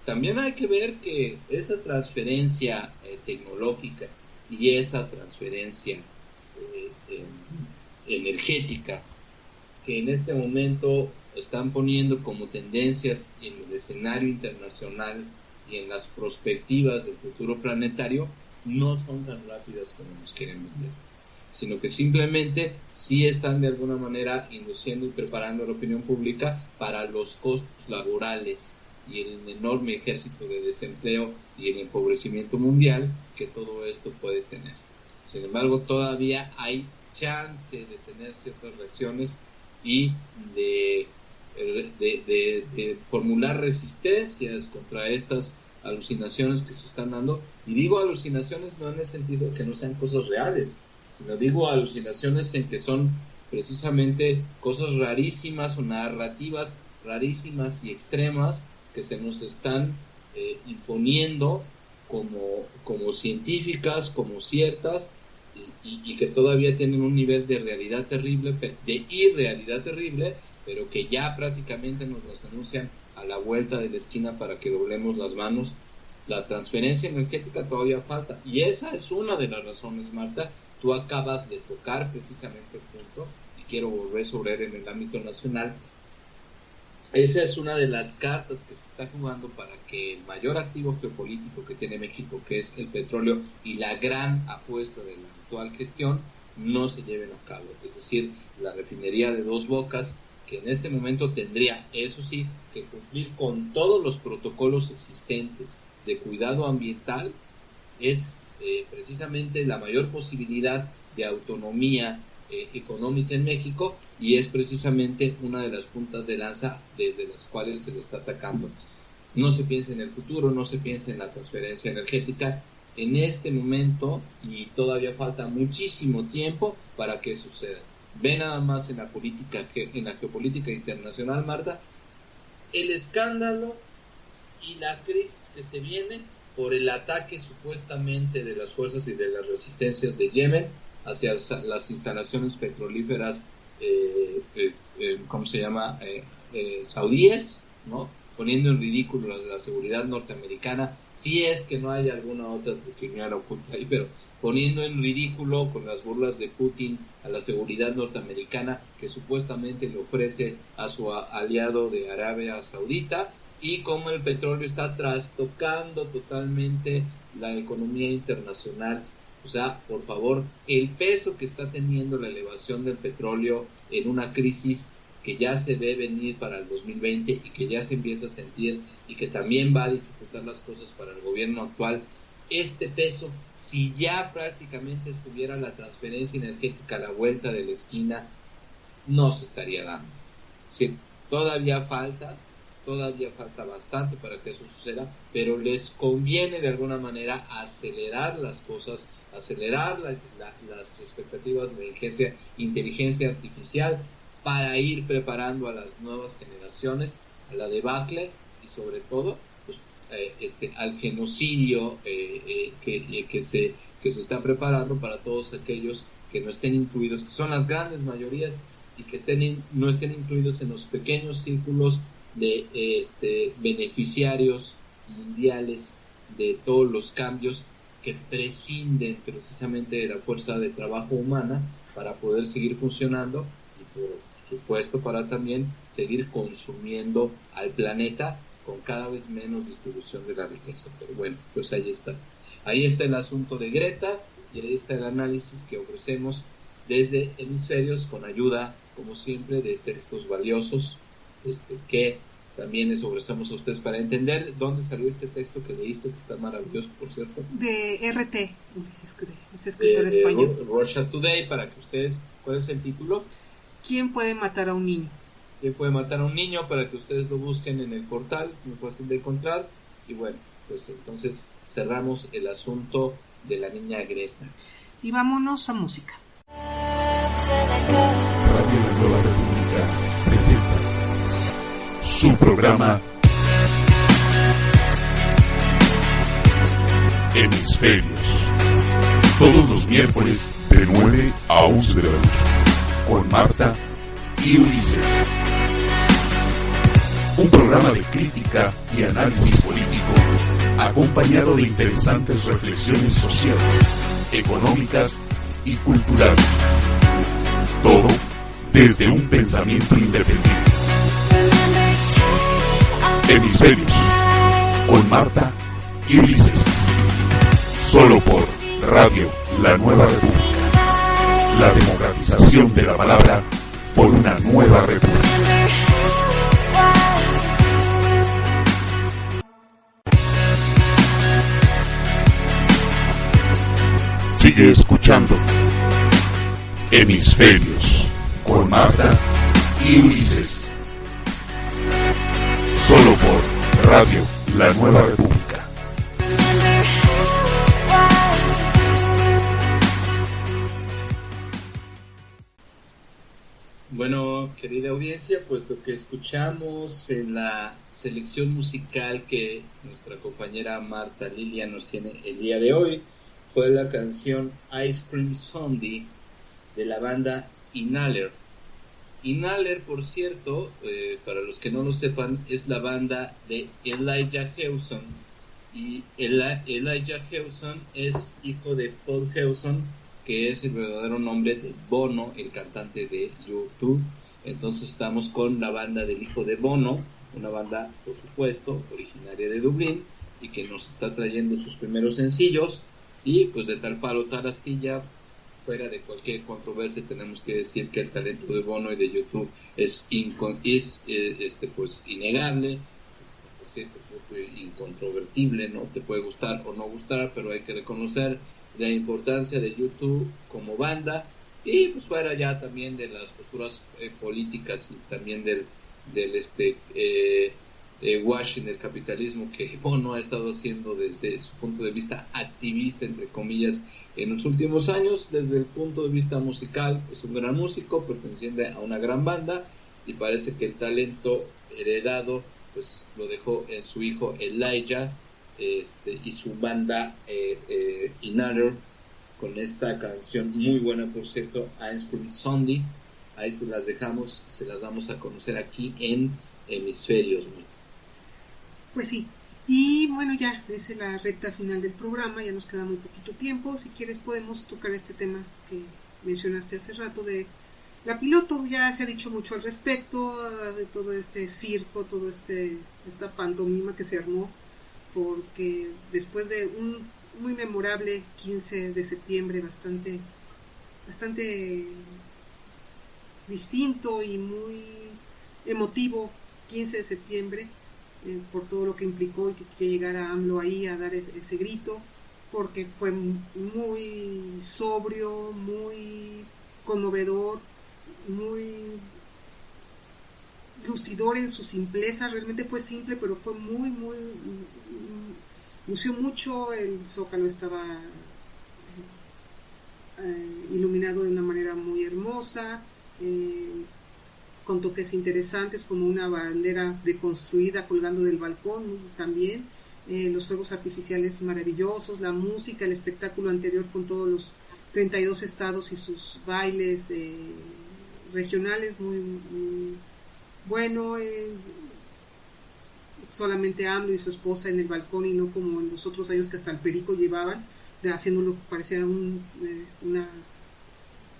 También hay que ver que esa transferencia tecnológica y esa transferencia energética que en este momento están poniendo como tendencias en el escenario internacional y en las perspectivas del futuro planetario, no son tan rápidas como nos quieren vender, sino que simplemente sí están de alguna manera induciendo y preparando a la opinión pública para los costos laborales y el enorme ejército de desempleo y el empobrecimiento mundial que todo esto puede tener. Sin embargo, todavía hay chance de tener ciertas reacciones y de formular resistencias contra estas alucinaciones que se están dando. Y digo alucinaciones no en el sentido de que no sean cosas reales, sino digo alucinaciones en que son precisamente cosas rarísimas o narrativas rarísimas y extremas que se nos están imponiendo como científicas, como ciertas, y que todavía tienen un nivel de realidad terrible, de irrealidad terrible, pero que ya prácticamente nos las anuncian a la vuelta de la esquina para que doblemos las manos. La transferencia energética todavía falta, y esa es una de las razones, Marta. Tú acabas de tocar precisamente el punto, y quiero volver sobre él en el ámbito nacional. Esa es una de las cartas que se está jugando para que el mayor activo geopolítico que tiene México, que es el petróleo, y la gran apuesta de la actual gestión, no se lleven a cabo. Es decir, la refinería de Dos Bocas, que en este momento tendría, eso sí, que cumplir con todos los protocolos existentes de cuidado ambiental, es precisamente la mayor posibilidad de autonomía económica en México, y es precisamente una de las puntas de lanza desde las cuales se le está atacando. No se piensa en el futuro, no se piensa en la transferencia energética en este momento, y todavía falta muchísimo tiempo para que suceda. Ve nada más en la geopolítica internacional, Marta, el escándalo y la crisis que se viene por el ataque supuestamente de las fuerzas y de las resistencias de Yemen hacia las instalaciones petrolíferas, saudíes, ¿no? Poniendo en ridículo la seguridad norteamericana, si es que no hay alguna otra triquiñuela oculta ahí, pero poniendo en ridículo con las burlas de Putin a la seguridad norteamericana que supuestamente le ofrece a su aliado de Arabia Saudita, y cómo el petróleo está trastocando totalmente la economía internacional. O sea, por favor, el peso que está teniendo la elevación del petróleo en una crisis que ya se ve venir para el 2020 y que ya se empieza a sentir, y que también va a dificultar las cosas para el gobierno actual, este peso, si ya prácticamente estuviera la transferencia energética a la vuelta de la esquina, no se estaría dando. Sí, todavía falta bastante para que eso suceda, pero les conviene de alguna manera acelerar las cosas, acelerar las expectativas de inteligencia artificial, para ir preparando a las nuevas generaciones a la debacle, y sobre todo pues, al genocidio que se está preparando para todos aquellos que no estén incluidos, que son las grandes mayorías, y que no estén incluidos en los pequeños círculos de beneficiarios mundiales de todos los cambios que prescinden precisamente de la fuerza de trabajo humana para poder seguir funcionando, y por supuesto para también seguir consumiendo al planeta con cada vez menos distribución de la riqueza. Pero bueno, pues ahí está el asunto de Greta, y ahí está el análisis que ofrecemos desde Hemisferios, con ayuda, como siempre, de textos valiosos, que también les ofrecemos a ustedes para entender dónde salió este texto que leíste, que está maravilloso, por cierto. De RT, es escritor español. Russia Today, para que ustedes, ¿cuál es el título? ¿Quién puede matar a un niño? ¿Quién puede matar a un niño? Para que ustedes lo busquen en el portal, muy fácil de encontrar. Y bueno, pues entonces cerramos el asunto de la niña Greta. Y vámonos a música. Radio La Nueva República presenta su programa Hemisferios, todos los miércoles de 9 a 11 de la noche, con Marta y Ulises. Un programa de crítica y análisis político, acompañado de interesantes reflexiones sociales, económicas y culturales. Todo desde un pensamiento independiente. Hemisferios, con Marta y Ulises. Solo por Radio La Nueva República. La democratización de la palabra por una nueva república. Sigue escuchando Hemisferios con Marta y Ulises. Solo por Radio La Nueva República. Bueno, querida audiencia, pues lo que escuchamos en la selección musical que nuestra compañera Marta Lilia nos tiene el día de hoy fue la canción Ice Cream Sundae de la banda Inhaler. Inhaler, por cierto, para los que no lo sepan, es la banda de Elijah Hewson, y Elijah Hewson es hijo de Paul Hewson, que es el verdadero nombre de Bono, el cantante de YouTube. Entonces estamos con la banda del hijo de Bono, una banda, por supuesto, originaria de Dublín, y que nos está trayendo sus primeros sencillos. Y pues de tal palo tal astilla, fuera de cualquier controversia, tenemos que decir que el talento de Bono y de YouTube es pues innegable, hasta cierto punto incontrovertible, ¿no? Te puede gustar o no gustar, pero hay que reconocer la importancia de YouTube como banda, y pues fuera ya también de las posturas políticas y también del washing del capitalismo que Bono ha estado haciendo desde su punto de vista activista, entre comillas, en los últimos años. Desde el punto de vista musical, es un gran músico perteneciente a una gran banda, y parece que el talento heredado pues lo dejó en su hijo Elijah, y su banda Inhaler, con esta canción muy buena, por cierto, Ice Cream Sundae. Ahí se las dejamos, se las damos a conocer aquí en Hemisferios, ¿no? Pues sí, y bueno, ya es la recta final del programa, ya nos queda muy poquito tiempo. Si quieres podemos tocar este tema que mencionaste hace rato de la piloto. Ya se ha dicho mucho al respecto, de todo este circo, todo esta pantomima que se armó, porque después de un muy memorable 15 de septiembre, bastante distinto y muy emotivo 15 de septiembre, por todo lo que implicó y que llegara AMLO ahí a dar ese grito, porque fue muy sobrio, muy conmovedor, muy lucidor en su simpleza. Realmente fue simple, pero fue muy lució mucho. El Zócalo estaba iluminado de una manera muy hermosa, con toques interesantes como una bandera deconstruida colgando del balcón también, los fuegos artificiales maravillosos, la música, el espectáculo anterior con todos los 32 estados y sus bailes regionales muy bueno, solamente AMLO y su esposa en el balcón, y no como en los otros años que hasta el perico llevaban, haciéndolo parecía una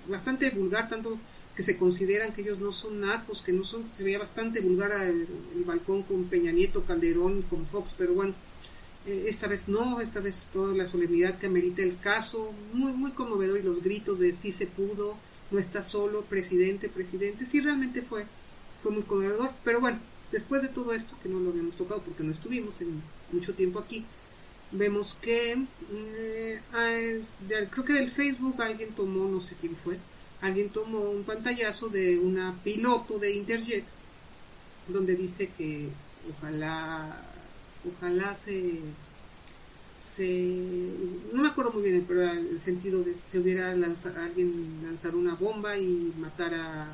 bastante vulgar, tanto que se consideran que ellos no son nacos, que no son, se veía bastante vulgar el balcón con Peña Nieto, Calderón, con Fox, pero bueno, esta vez no, esta vez toda la solemnidad que amerita el caso, muy conmovedor, y los gritos de sí se pudo, no está solo, presidente, sí, realmente fue muy conmovedor. Pero bueno, después de todo esto, que no lo habíamos tocado porque no estuvimos en mucho tiempo aquí, vemos que creo que del Facebook alguien tomó, no sé quién fue, alguien tomó un pantallazo de una piloto de Interjet donde dice que ojalá no me acuerdo muy bien, pero el sentido de se hubiera alguien lanzar una bomba y matar a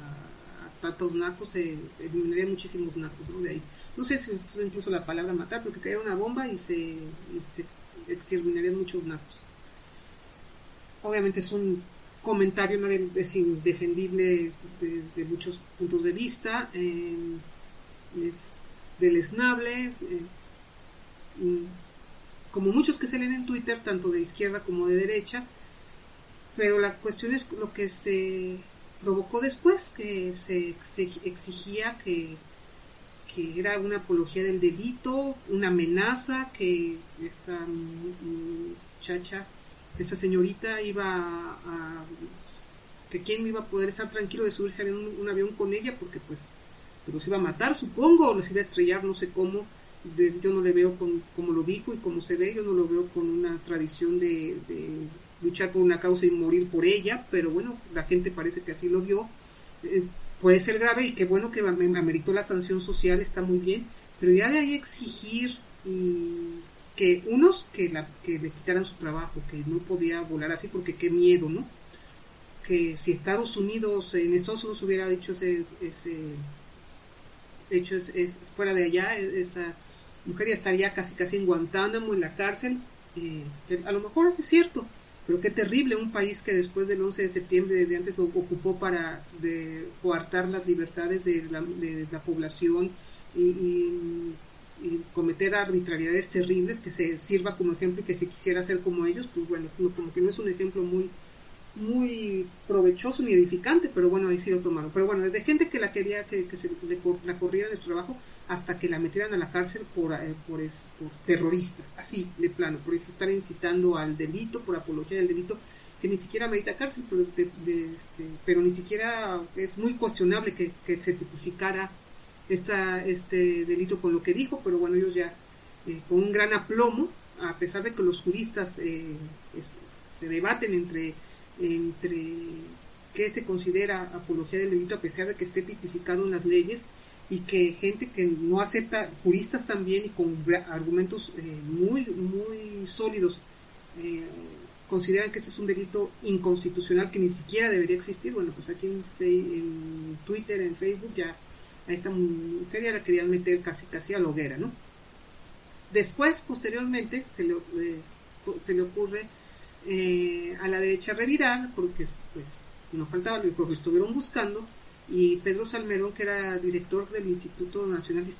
tantos nacos, se eliminaría muchísimos nacos, ¿no? De ahí, no sé si incluso la palabra matar, porque caería una bomba y se exterminarían muchos nacos. Obviamente es un comentario, no es indefendible desde muchos puntos de vista, es deleznable, como muchos que se leen en Twitter, tanto de izquierda como de derecha, pero la cuestión es lo que se provocó después, que se exigía que era una apología del delito, una amenaza, que esta muchacha, esta señorita que quién iba a poder estar tranquilo de subirse a un avión con ella, porque pues los iba a matar, supongo, o los iba a estrellar, no sé cómo. Yo no le veo como lo dijo y como se ve, yo no lo veo con una tradición de luchar por una causa y morir por ella, pero bueno, la gente parece que así lo vio. Puede ser grave y qué bueno que ameritó la sanción social, está muy bien, pero ya de ahí exigir y que unos que le quitaran su trabajo, que no podía volar así porque qué miedo, ¿no? Que si en Estados Unidos hubiera dicho fuera de allá, esa mujer ya estaría casi en Guantánamo, en la cárcel. A lo mejor es cierto, pero qué terrible un país que después del 11 de septiembre, desde antes lo ocupó para coartar las libertades de la población y cometer arbitrariedades terribles, que se sirva como ejemplo y que se quisiera hacer como ellos, pues bueno, como que no es un ejemplo muy provechoso ni edificante, pero bueno, ahí sí lo tomaron. Pero bueno, desde gente que la quería que la corriera de su trabajo hasta que la metieran a la cárcel por terrorista, así de plano, por eso estar incitando al delito, por apología del delito, que ni siquiera merita cárcel, pero ni siquiera es muy cuestionable que se tipificara este delito con lo que dijo, pero bueno, ellos ya con un gran aplomo, a pesar de que los juristas se debaten entre qué se considera apología del delito, a pesar de que esté tipificado en las leyes, y que gente que no acepta, juristas también y con argumentos muy sólidos, consideran que este es un delito inconstitucional que ni siquiera debería existir. Bueno, pues aquí en Twitter, en Facebook, ya a esta mujer ya la querían meter casi a la hoguera, ¿no? Después, posteriormente, se le ocurre a la derecha revirar, porque pues no faltaba, lo estuvieron buscando, y Pedro Salmerón, que era director del Instituto Nacional de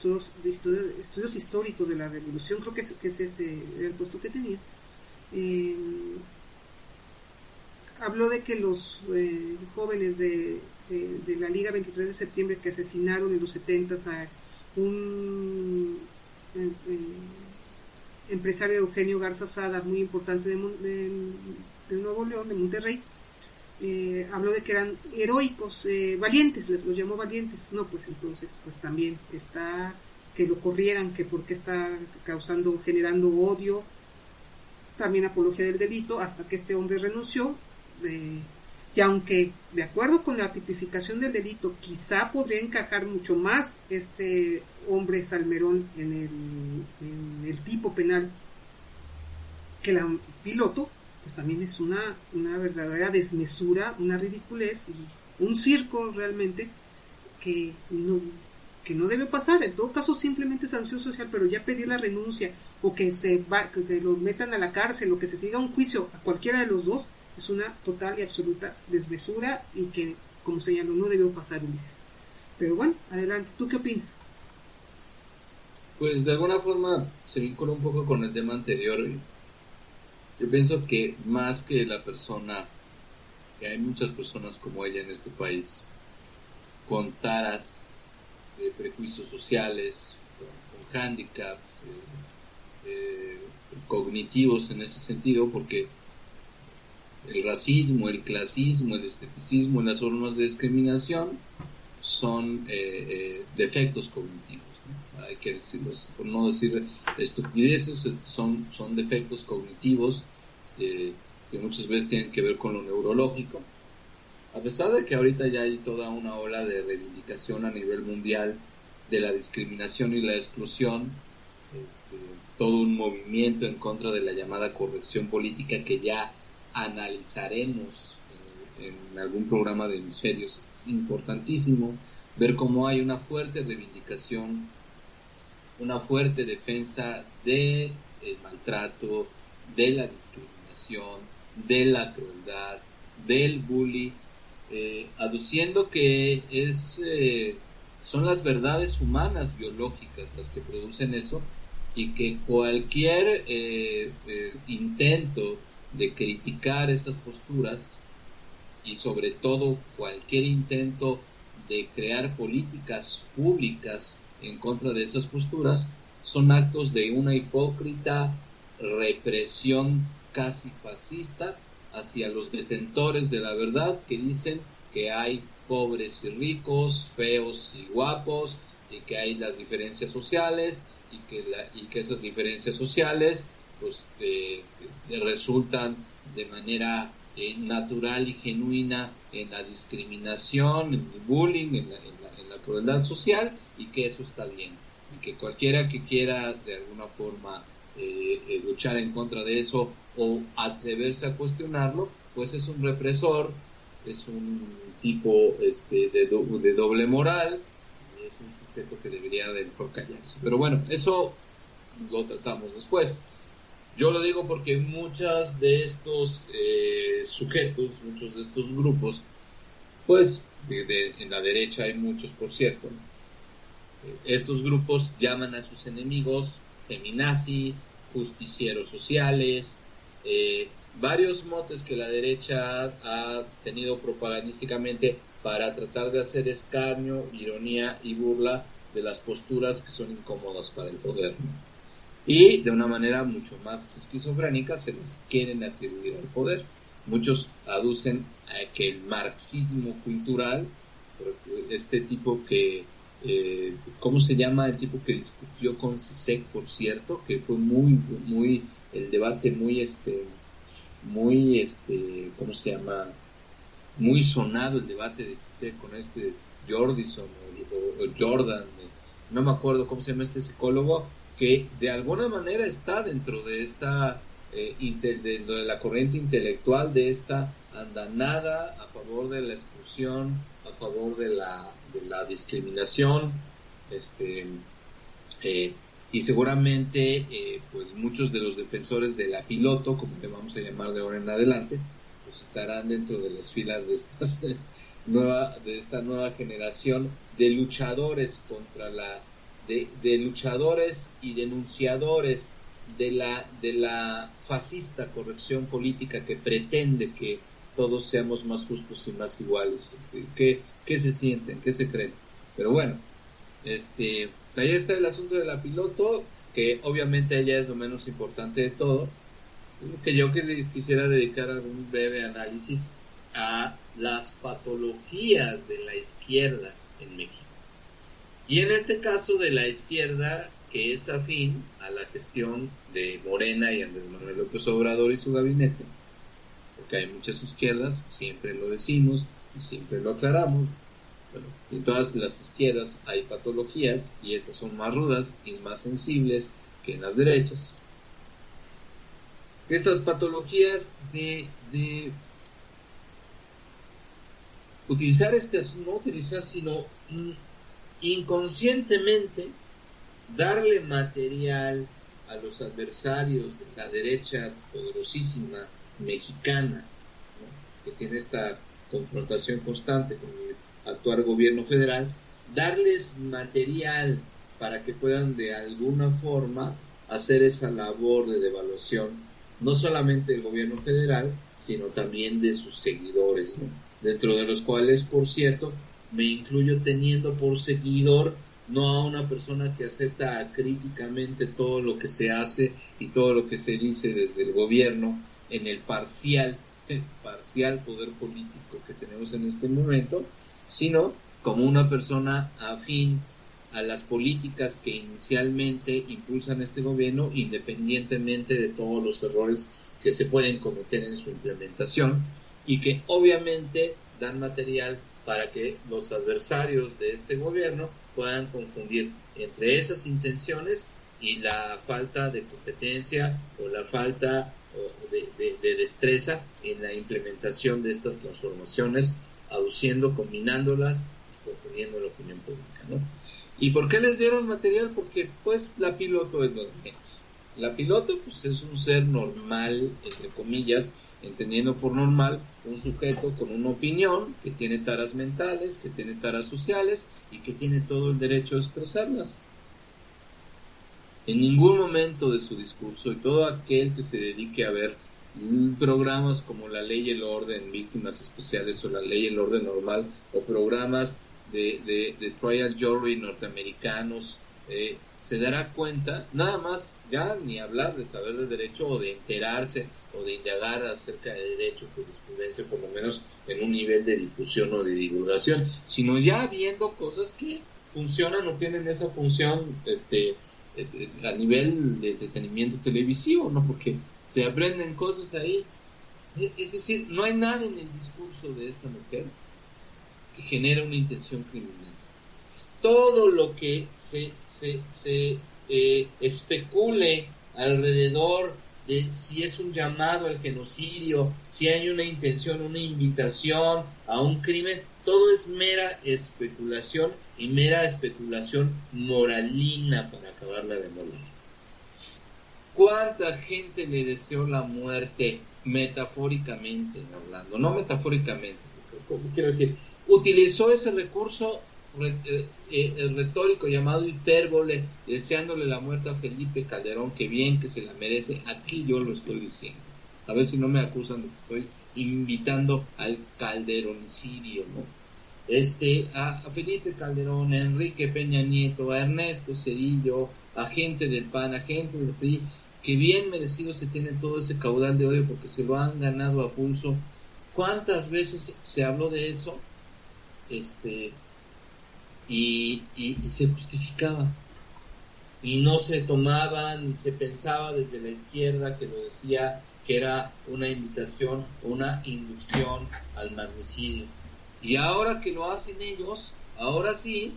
Estudios Históricos de la Revolución, creo que ese era el puesto que tenía, habló de que los jóvenes de la Liga 23 de septiembre que asesinaron en los 70s a un empresario, Eugenio Garza Sada, muy importante de Nuevo León, de Monterrey, habló de que eran heroicos, valientes, los llamó valientes. No, pues entonces pues también está que lo corrieran, que porque está generando odio, también apología del delito, hasta que este hombre renunció, y aunque de acuerdo con la tipificación del delito quizá podría encajar mucho más este hombre Salmerón en el tipo penal que la piloto, pues también es una verdadera desmesura, una ridiculez y un circo realmente que no debe pasar. En todo caso simplemente sanción social, pero ya pedir la renuncia o que lo metan a la cárcel o que se siga un juicio a cualquiera de los dos es una total y absoluta desmesura y que, como señaló, no debió pasar, Ulises. Pero bueno, adelante, ¿tú qué opinas? Pues de alguna forma se vincula un poco con el tema anterior. Yo pienso que más que la persona, que hay muchas personas como ella en este país, con taras de prejuicios sociales, con hándicaps cognitivos en ese sentido, porque el racismo, el clasismo, el esteticismo y las formas de discriminación son defectos cognitivos, ¿no? Hay que decirlo así, por no decir estupideces, son defectos cognitivos que muchas veces tienen que ver con lo neurológico. A pesar de que ahorita ya hay toda una ola de reivindicación a nivel mundial de la discriminación y la exclusión, todo un movimiento en contra de la llamada corrección política que ya analizaremos en algún programa de Hemisferios. Es importantísimo ver cómo hay una fuerte reivindicación, una fuerte defensa del maltrato, de la discriminación, de la crueldad, del bullying, aduciendo que son las verdades humanas biológicas las que producen eso, y que cualquier intento de criticar esas posturas, y sobre todo cualquier intento de crear políticas públicas en contra de esas posturas, son actos de una hipócrita represión casi fascista hacia los detentores de la verdad, que dicen que hay pobres y ricos, feos y guapos, y que hay las diferencias sociales, y que esas diferencias sociales pues resultan de manera natural y genuina en la discriminación, en el bullying, en la crueldad social, y que eso está bien, y que cualquiera que quiera de alguna forma luchar en contra de eso o atreverse a cuestionarlo, pues es un represor, es un tipo de doble moral, y es un sujeto que debería de mejor callarse. Pero bueno, eso lo tratamos después. Yo lo digo porque muchos de estos sujetos, muchos de estos grupos, pues en la derecha hay muchos, por cierto, estos grupos llaman a sus enemigos feminazis, justicieros sociales, varios motes que la derecha ha tenido propagandísticamente para tratar de hacer escarnio, ironía y burla de las posturas que son incómodas para el poder, ¿no? Y de una manera mucho más esquizofrénica se les quieren atribuir al poder. Muchos aducen a que el marxismo cultural, este tipo que, ¿cómo se llama? El tipo que discutió con Zizek, por cierto, que fue muy, el debate ¿cómo se llama? Muy sonado el debate de Zizek con Jordison o Jordan, no me acuerdo cómo se llama este psicólogo, que de alguna manera está dentro de esta dentro de la corriente intelectual de esta andanada a favor de la exclusión, a favor de la discriminación, y seguramente pues muchos de los defensores de la piloto, como le vamos a llamar de ahora en adelante, pues estarán dentro de las filas de esta nueva generación de luchadores contra de luchadores y denunciadores de la fascista corrección política que pretende que todos seamos más justos y más iguales. ¿Qué se sienten? ¿Qué se creen? Pero bueno, pues ahí está el asunto de la piloto, que obviamente ella es lo menos importante de todo. Que yo quisiera dedicar algún breve análisis a las patologías de la izquierda en México. Y en este caso de la izquierda que es afín a la gestión de Morena y Andrés Manuel López Obrador y su gabinete, porque hay muchas izquierdas, siempre lo decimos y siempre lo aclaramos. Bueno, en todas las izquierdas hay patologías y estas son más rudas y más sensibles que en las derechas. Estas patologías de utilizar no utilizar, sino inconscientemente darle material a los adversarios de la derecha poderosísima mexicana, ¿no?, que tiene esta confrontación constante con el actual gobierno federal, darles material para que puedan de alguna forma hacer esa labor de devaluación, no solamente del gobierno federal, sino también de sus seguidores, ¿no?, dentro de los cuales, por cierto, me incluyo teniendo por seguidor no a una persona que acepta críticamente todo lo que se hace y todo lo que se dice desde el gobierno en el parcial poder político que tenemos en este momento, sino como una persona afín a las políticas que inicialmente impulsan este gobierno, independientemente de todos los errores que se pueden cometer en su implementación, y que obviamente dan material para que los adversarios de este gobierno puedan confundir entre esas intenciones y la falta de competencia o la falta de destreza en la implementación de estas transformaciones, combinándolas y confundiendo la opinión pública, ¿no? ¿Y por qué les dieron material? Porque pues la piloto es lo de menos. La piloto pues es un ser normal, entre comillas, entendiendo por normal un sujeto con una opinión, que tiene taras mentales, que tiene taras sociales y que tiene todo el derecho a expresarlas. En ningún momento de su discurso, y todo aquel que se dedique a ver programas como La Ley y el Orden, Víctimas Especiales, o La Ley y el Orden Normal, o programas de trial jury norteamericanos, se dará cuenta, nada más, ya ni hablar de saber de derecho o de enterarse o de indagar acerca de derecho, jurisprudencia, por lo menos en un nivel de difusión o de divulgación, sino ya viendo cosas que funcionan o tienen esa función a nivel de entretenimiento televisivo, ¿no? Porque se aprenden cosas ahí Es decir, no hay nada en el discurso de esta mujer que genere una intención criminal. Todo lo que se especule alrededor de si es un llamado al genocidio, si hay una intención, una invitación a un crimen, todo es mera especulación y mera especulación moralina para acabarla de moler. ¿Cuánta gente le deseó la muerte metafóricamente hablando? No metafóricamente, quiero decir, utilizó ese recurso retórico llamado hipérbole, deseándole la muerte a Felipe Calderón, que bien que se la merece. Aquí yo lo estoy diciendo, a ver si no me acusan de que estoy invitando al calderonicidio, ¿no? A Felipe Calderón, a Enrique Peña Nieto, a Ernesto Zedillo, a gente del PAN, a gente del PRI, que bien merecido se tiene todo ese caudal de odio porque se lo han ganado a pulso. ¿Cuántas veces se habló de eso? Y se justificaba, y no se tomaba ni se pensaba desde la izquierda que lo decía que era una invitación, una inducción al magnicidio. Y ahora que lo hacen ellos, ahora sí,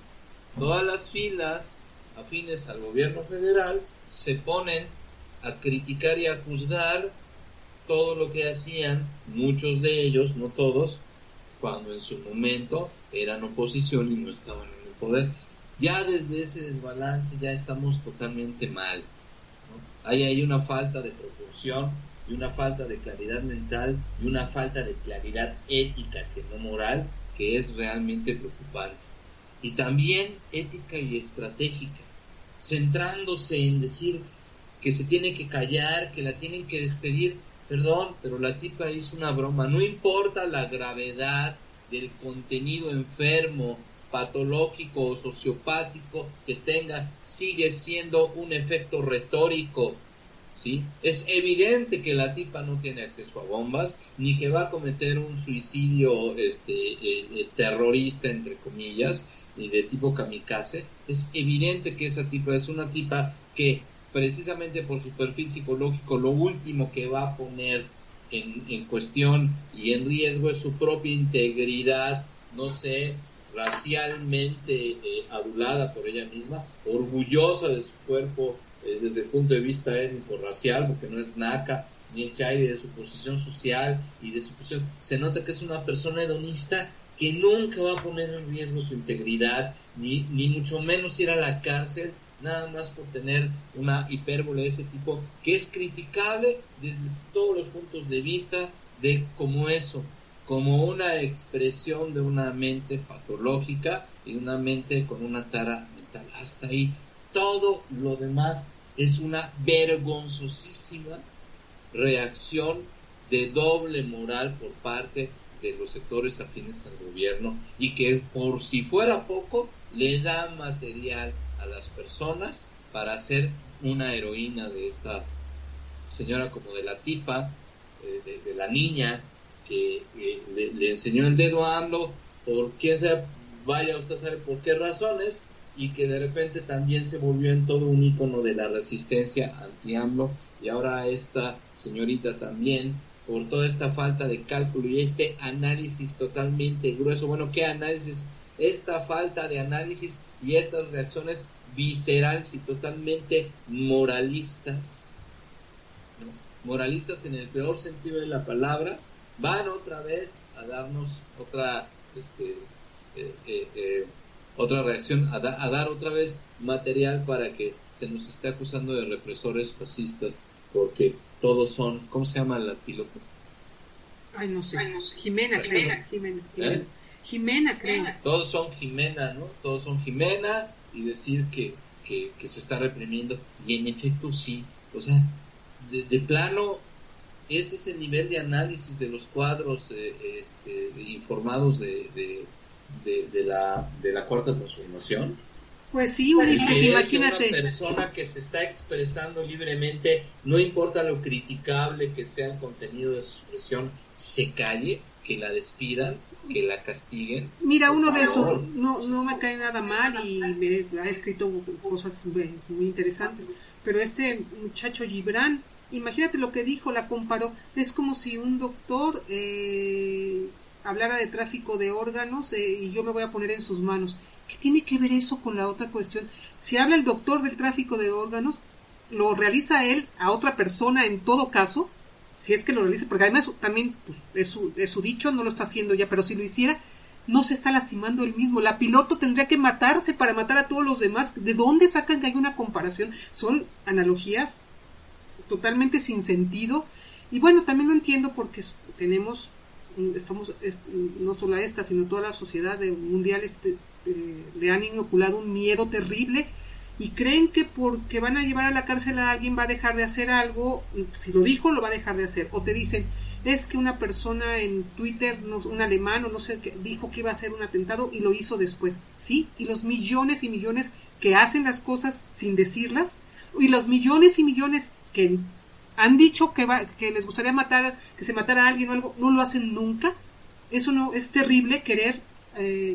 todas las filas afines al gobierno federal se ponen a criticar y a juzgar todo lo que hacían, muchos de ellos, no todos, cuando en su momento eran oposición y no estaban en el poder. Ya desde ese desbalance ya estamos totalmente mal, ¿no? Hay una falta de proporción y una falta de claridad mental y una falta de claridad ética, que no moral, que es realmente preocupante. Y también ética y estratégica, centrándose en decir que se tiene que callar, que la tienen que despedir. Perdón, pero la tipa hizo una broma. No importa la gravedad del contenido enfermo, patológico o sociopático que tenga, sigue siendo un efecto retórico, ¿sí? Es evidente que la tipa no tiene acceso a bombas, ni que va a cometer un suicidio terrorista, entre comillas, ni de tipo kamikaze. Es evidente que esa tipa es una tipa que, precisamente por su perfil psicológico, lo último que va a poner en cuestión y en riesgo es su propia integridad, no sé, racialmente adulada por ella misma, orgullosa de su cuerpo desde el punto de vista étnico-racial, porque no es naca ni hecha de su posición social y de su posición. Se nota que es una persona hedonista que nunca va a poner en riesgo su integridad, ni mucho menos ir a la cárcel, nada más por tener una hipérbole de ese tipo, que es criticable desde todos los puntos de vista, de como eso, como una expresión de una mente patológica y una mente con una tara mental. Hasta ahí. Todo lo demás es una vergonzosísima reacción de doble moral por parte de los sectores afines al gobierno, y que, por si fuera poco, le da material a las personas para hacer una heroína de esta señora, como de la tipa, de la niña que le enseñó el dedo a AMLO, por quién sabe, vaya usted a saber por qué razones, y que de repente también se volvió en todo un ícono de la resistencia anti-AMLO, y ahora esta señorita también, por toda esta falta de cálculo y este análisis totalmente grueso. Bueno, ¿qué análisis? Esta falta de análisis y estas reacciones viscerales y totalmente moralistas, ¿no? Moralistas en el peor sentido de la palabra, van otra vez a darnos otra otra reacción, a dar otra vez material para que se nos esté acusando de represores fascistas, porque todos son, ¿cómo se llama la piloto? Ay, no sé. Jimena, creo. Jimena, creo. Todos son Jimena, ¿no? Todos son Jimena, y decir que se está reprimiendo. Y en efecto sí. O sea, de plano, es ese nivel de análisis de los cuadros informados de la Cuarta Transformación. Pues sí, Ulises, imagínate. Una persona que se está expresando libremente, no importa lo criticable que sea el contenido de su expresión, se calle, que la despidan, que la castiguen. Mira, uno de esos no me cae nada mal y me ha escrito cosas muy interesantes, pero este muchacho Gibran, imagínate lo que dijo, la comparó. Es como si un doctor hablara de tráfico de órganos y yo me voy a poner en sus manos. ¿Qué tiene que ver eso con la otra cuestión? Si habla el doctor del tráfico de órganos, lo realiza él a otra persona en todo caso, si es que lo realiza, porque además también pues, es su dicho, no lo está haciendo ya, pero si lo hiciera, no se está lastimando él mismo. La piloto tendría que matarse para matar a todos los demás. ¿De dónde sacan que hay una comparación? Son analogías totalmente sin sentido. Y bueno, también lo entiendo porque tenemos, no solo a esta, sino toda la sociedad mundial le han inoculado un miedo terrible y creen que porque van a llevar a la cárcel a alguien va a dejar de hacer algo. Si lo dijo, lo va a dejar de hacer. O te dicen, es que una persona en Twitter, un alemán o no sé, dijo que iba a hacer un atentado y lo hizo después. ¿Sí? Y los millones y millones que hacen las cosas sin decirlas, y los millones y millones que han dicho que les gustaría que se matara a alguien o algo, no lo hacen nunca. Eso no es terrible, querer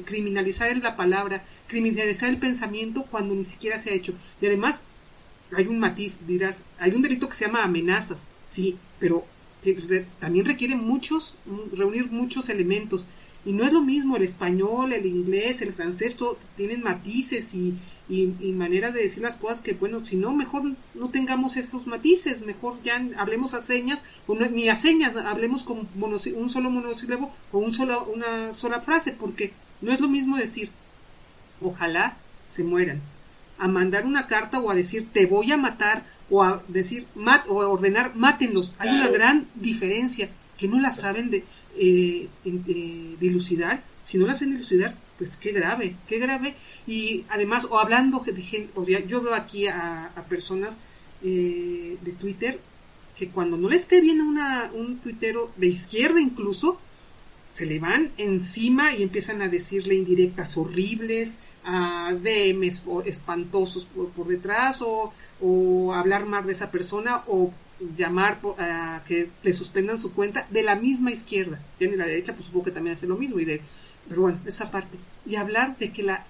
criminalizar la palabra, criminalizar el pensamiento cuando ni siquiera se ha hecho. Y además hay un matiz, dirás, hay un delito que se llama amenazas, sí, pero también requiere reunir muchos elementos, y no es lo mismo el español, el inglés, el francés, todo, tienen matices y maneras de decir las cosas que, bueno, si no, mejor no tengamos esos matices, mejor ya hablemos a señas, o no, ni a señas, hablemos con un solo monosílabo o una sola frase, porque no es lo mismo decir ojalá se mueran, a mandar una carta o a decir te voy a matar, o a decir o a ordenar mátenlos. Hay una gran diferencia que no la saben dilucidar. Si no la saben dilucidar, pues qué grave. Y además, o hablando de gente, yo veo aquí a personas de Twitter que cuando no les esté bien un tuitero de izquierda incluso, se le van encima y empiezan a decirle indirectas horribles, a DMs espantosos por detrás, o hablar mal de esa persona, o llamar a que le suspendan su cuenta, de la misma izquierda. Ya en la derecha pues supongo que también hace lo mismo, pero bueno, esa parte. Y hablar de que la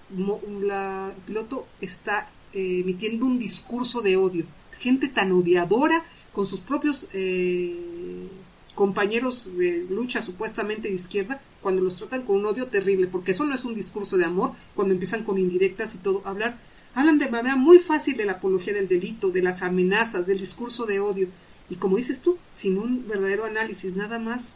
piloto está emitiendo un discurso de odio. Gente tan odiadora con sus propios compañeros de lucha supuestamente de izquierda, cuando los tratan con un odio terrible, porque eso no es un discurso de amor, cuando empiezan con indirectas y todo, hablan de manera muy fácil de la apología del delito, de las amenazas, del discurso de odio, y como dices tú, sin un verdadero análisis, nada más,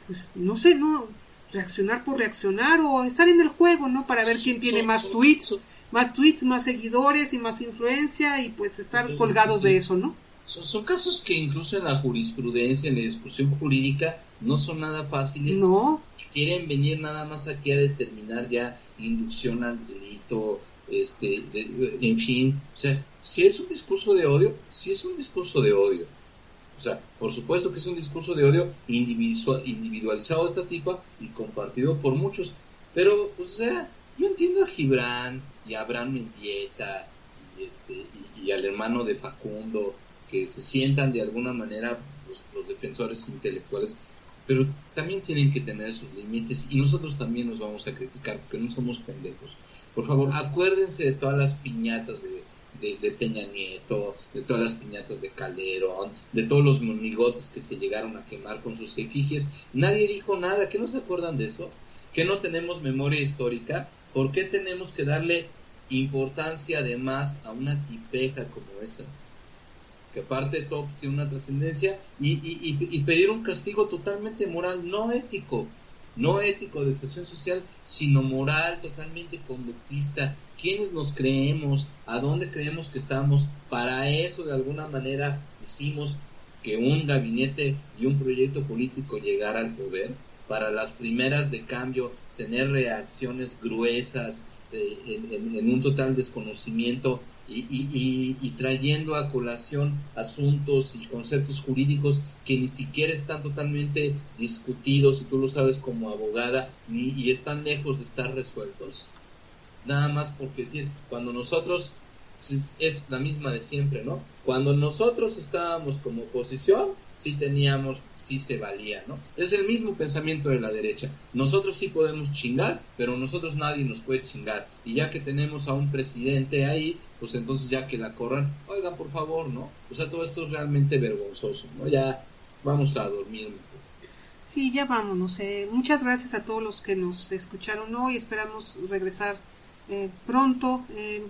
pues no sé, no reaccionar por reaccionar, o estar en el juego, ¿no? Para ver quién tiene más tweets, más seguidores y más influencia, y pues estar colgados de eso, ¿no? Son casos que incluso en la jurisprudencia, en la discusión jurídica, no son nada fáciles. No. Quieren venir nada más aquí a determinar ya inducción al delito, en fin. O sea, si es un discurso de odio, O sea, por supuesto que es un discurso de odio individualizado de esta tipo y compartido por muchos. Pero, pues, o sea, yo entiendo a Gibran y a Abraham Mendieta y al hermano de Facundo, que se sientan de alguna manera los defensores intelectuales, pero también tienen que tener sus límites, y nosotros también nos vamos a criticar porque no somos pendejos. Por favor, acuérdense de todas las piñatas de Peña Nieto, de todas las piñatas de Calderón, de todos los monigotes que se llegaron a quemar con sus efigies. Nadie dijo nada. ¿Qué no se acuerdan de eso? ¿Que no tenemos memoria histórica? ¿Por qué tenemos que darle importancia además a una tipeja como esa? Que aparte de todo tiene una trascendencia, y pedir un castigo totalmente moral, no ético de excepción social, sino moral, totalmente conductista. ¿Quiénes nos creemos? ¿A dónde creemos que estamos? Para eso, de alguna manera, hicimos que un gabinete y un proyecto político llegara al poder, para las primeras de cambio tener reacciones gruesas en un total desconocimiento, y trayendo a colación asuntos y conceptos jurídicos que ni siquiera están totalmente discutidos, y tú lo sabes como abogada, y están lejos de estar resueltos. Nada más porque decir, cuando nosotros, es la misma de siempre, ¿no? Cuando nosotros estábamos como oposición, sí sí se valía, ¿no? Es el mismo pensamiento de la derecha. Nosotros sí podemos chingar, pero nosotros nadie nos puede chingar. Y ya que tenemos a un presidente ahí, pues entonces ya que la corran, oigan, por favor, ¿no? O sea, todo esto es realmente vergonzoso, ¿no? Ya vamos a dormir un poco. Sí, ya vámonos. Muchas gracias a todos los que nos escucharon hoy. Esperamos regresar pronto.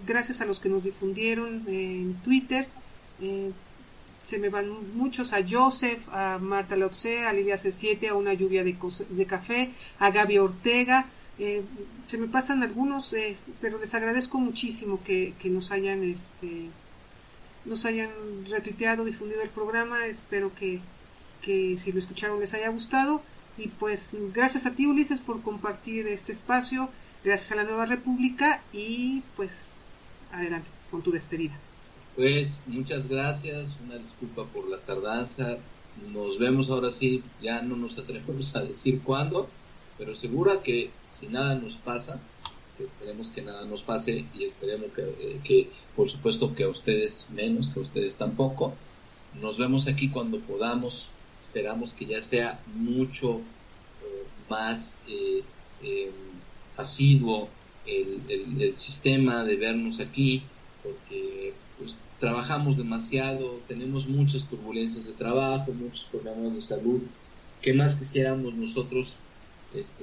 Gracias a los que nos difundieron en Twitter. Se me van muchos: a Joseph, a Marta Lotze, a Livia C7, a Una Lluvia de Café, a Gaby Ortega. Se me pasan algunos, pero les agradezco muchísimo que nos hayan retuiteado, difundido el programa. Espero que si lo escucharon les haya gustado. Y pues gracias a ti, Ulises, por compartir este espacio. Gracias a la Nueva República. Y pues adelante con tu despedida. Pues muchas gracias, una disculpa por la tardanza. Nos vemos ahora sí, ya no nos atrevemos a decir cuándo, pero segura que si nada nos pasa, que esperemos que nada nos pase, y esperemos que por supuesto que a ustedes menos, que a ustedes tampoco. Nos vemos aquí cuando podamos. Esperamos que ya sea mucho más asiduo el sistema de vernos aquí, porque pues trabajamos demasiado, tenemos muchas turbulencias de trabajo, muchos problemas de salud. ¿Qué más quisiéramos nosotros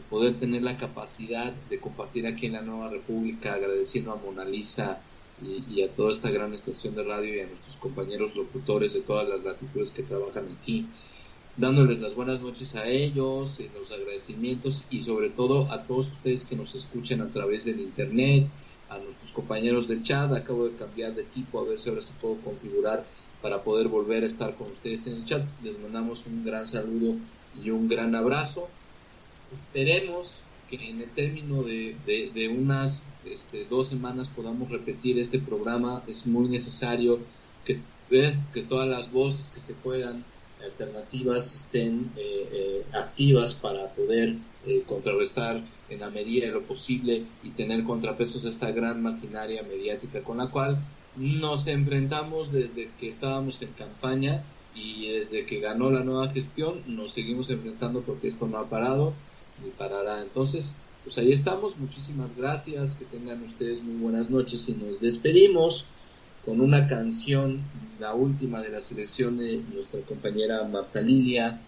poder tener la capacidad de compartir aquí en la Nueva República, agradeciendo a Mona Lisa y a toda esta gran estación de radio y a nuestros compañeros locutores de todas las latitudes que trabajan aquí, dándoles las buenas noches a ellos, los agradecimientos, y sobre todo a todos ustedes que nos escuchan a través del internet, a nuestros compañeros del chat. Acabo de cambiar de equipo, a ver si ahora se puedo configurar para poder volver a estar con ustedes en el chat. Les mandamos un gran saludo y un gran abrazo. Esperemos que en el término de unas 2 semanas podamos repetir este programa. Es muy necesario que todas las voces que se puedan, alternativas, estén activas para poder contrarrestar en la medida de lo posible y tener contrapesos a esta gran maquinaria mediática con la cual nos enfrentamos desde que estábamos en campaña, y desde que ganó la nueva gestión nos seguimos enfrentando, porque esto no ha parado ni parará. Entonces, pues ahí estamos. Muchísimas gracias, que tengan ustedes muy buenas noches, y nos despedimos con una canción, la última de la selección de nuestra compañera Marta Lilia.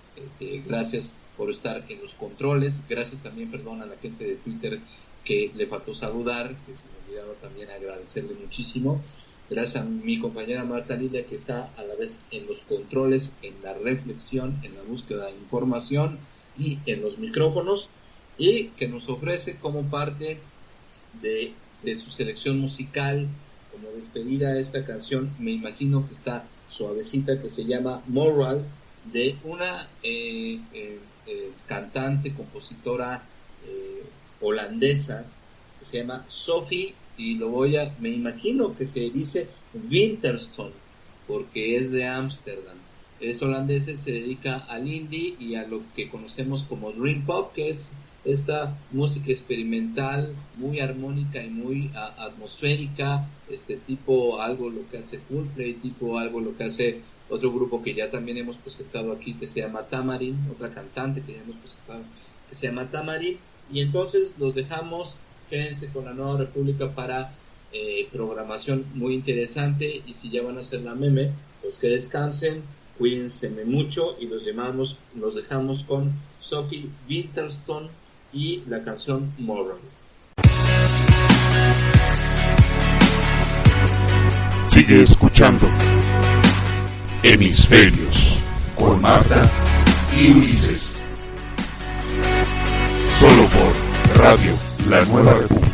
Gracias por estar en los controles. Gracias también, perdón, a la gente de Twitter que le faltó saludar, que se me olvidaba también agradecerle muchísimo. Gracias a mi compañera Marta Lilia, que está a la vez en los controles, en la reflexión, en la búsqueda de información y en los micrófonos, y que nos ofrece como parte de su selección musical, como despedida, esta canción, me imagino que está suavecita, que se llama Moral, de una cantante, compositora holandesa, que se llama Sophie, y me imagino que se dice Winterstone, porque es de Ámsterdam. Es holandesa, se dedica al indie y a lo que conocemos como Dream Pop, que es esta música experimental, muy armónica y muy atmosférica, tipo algo lo que hace Coldplay, tipo algo lo que hace otro grupo que ya también hemos presentado aquí, que se llama Tamarin, otra cantante que ya hemos presentado, que se llama Tamarin. Y entonces los dejamos, quédense con la Nueva República para programación muy interesante, y si ya van a hacer la meme, pues que descansen, cuídense mucho, y los dejamos con Sophie Winterstone y la canción Moral. Sigue escuchando Hemisferios con Marta y Ulises, solo por Radio La Nueva República.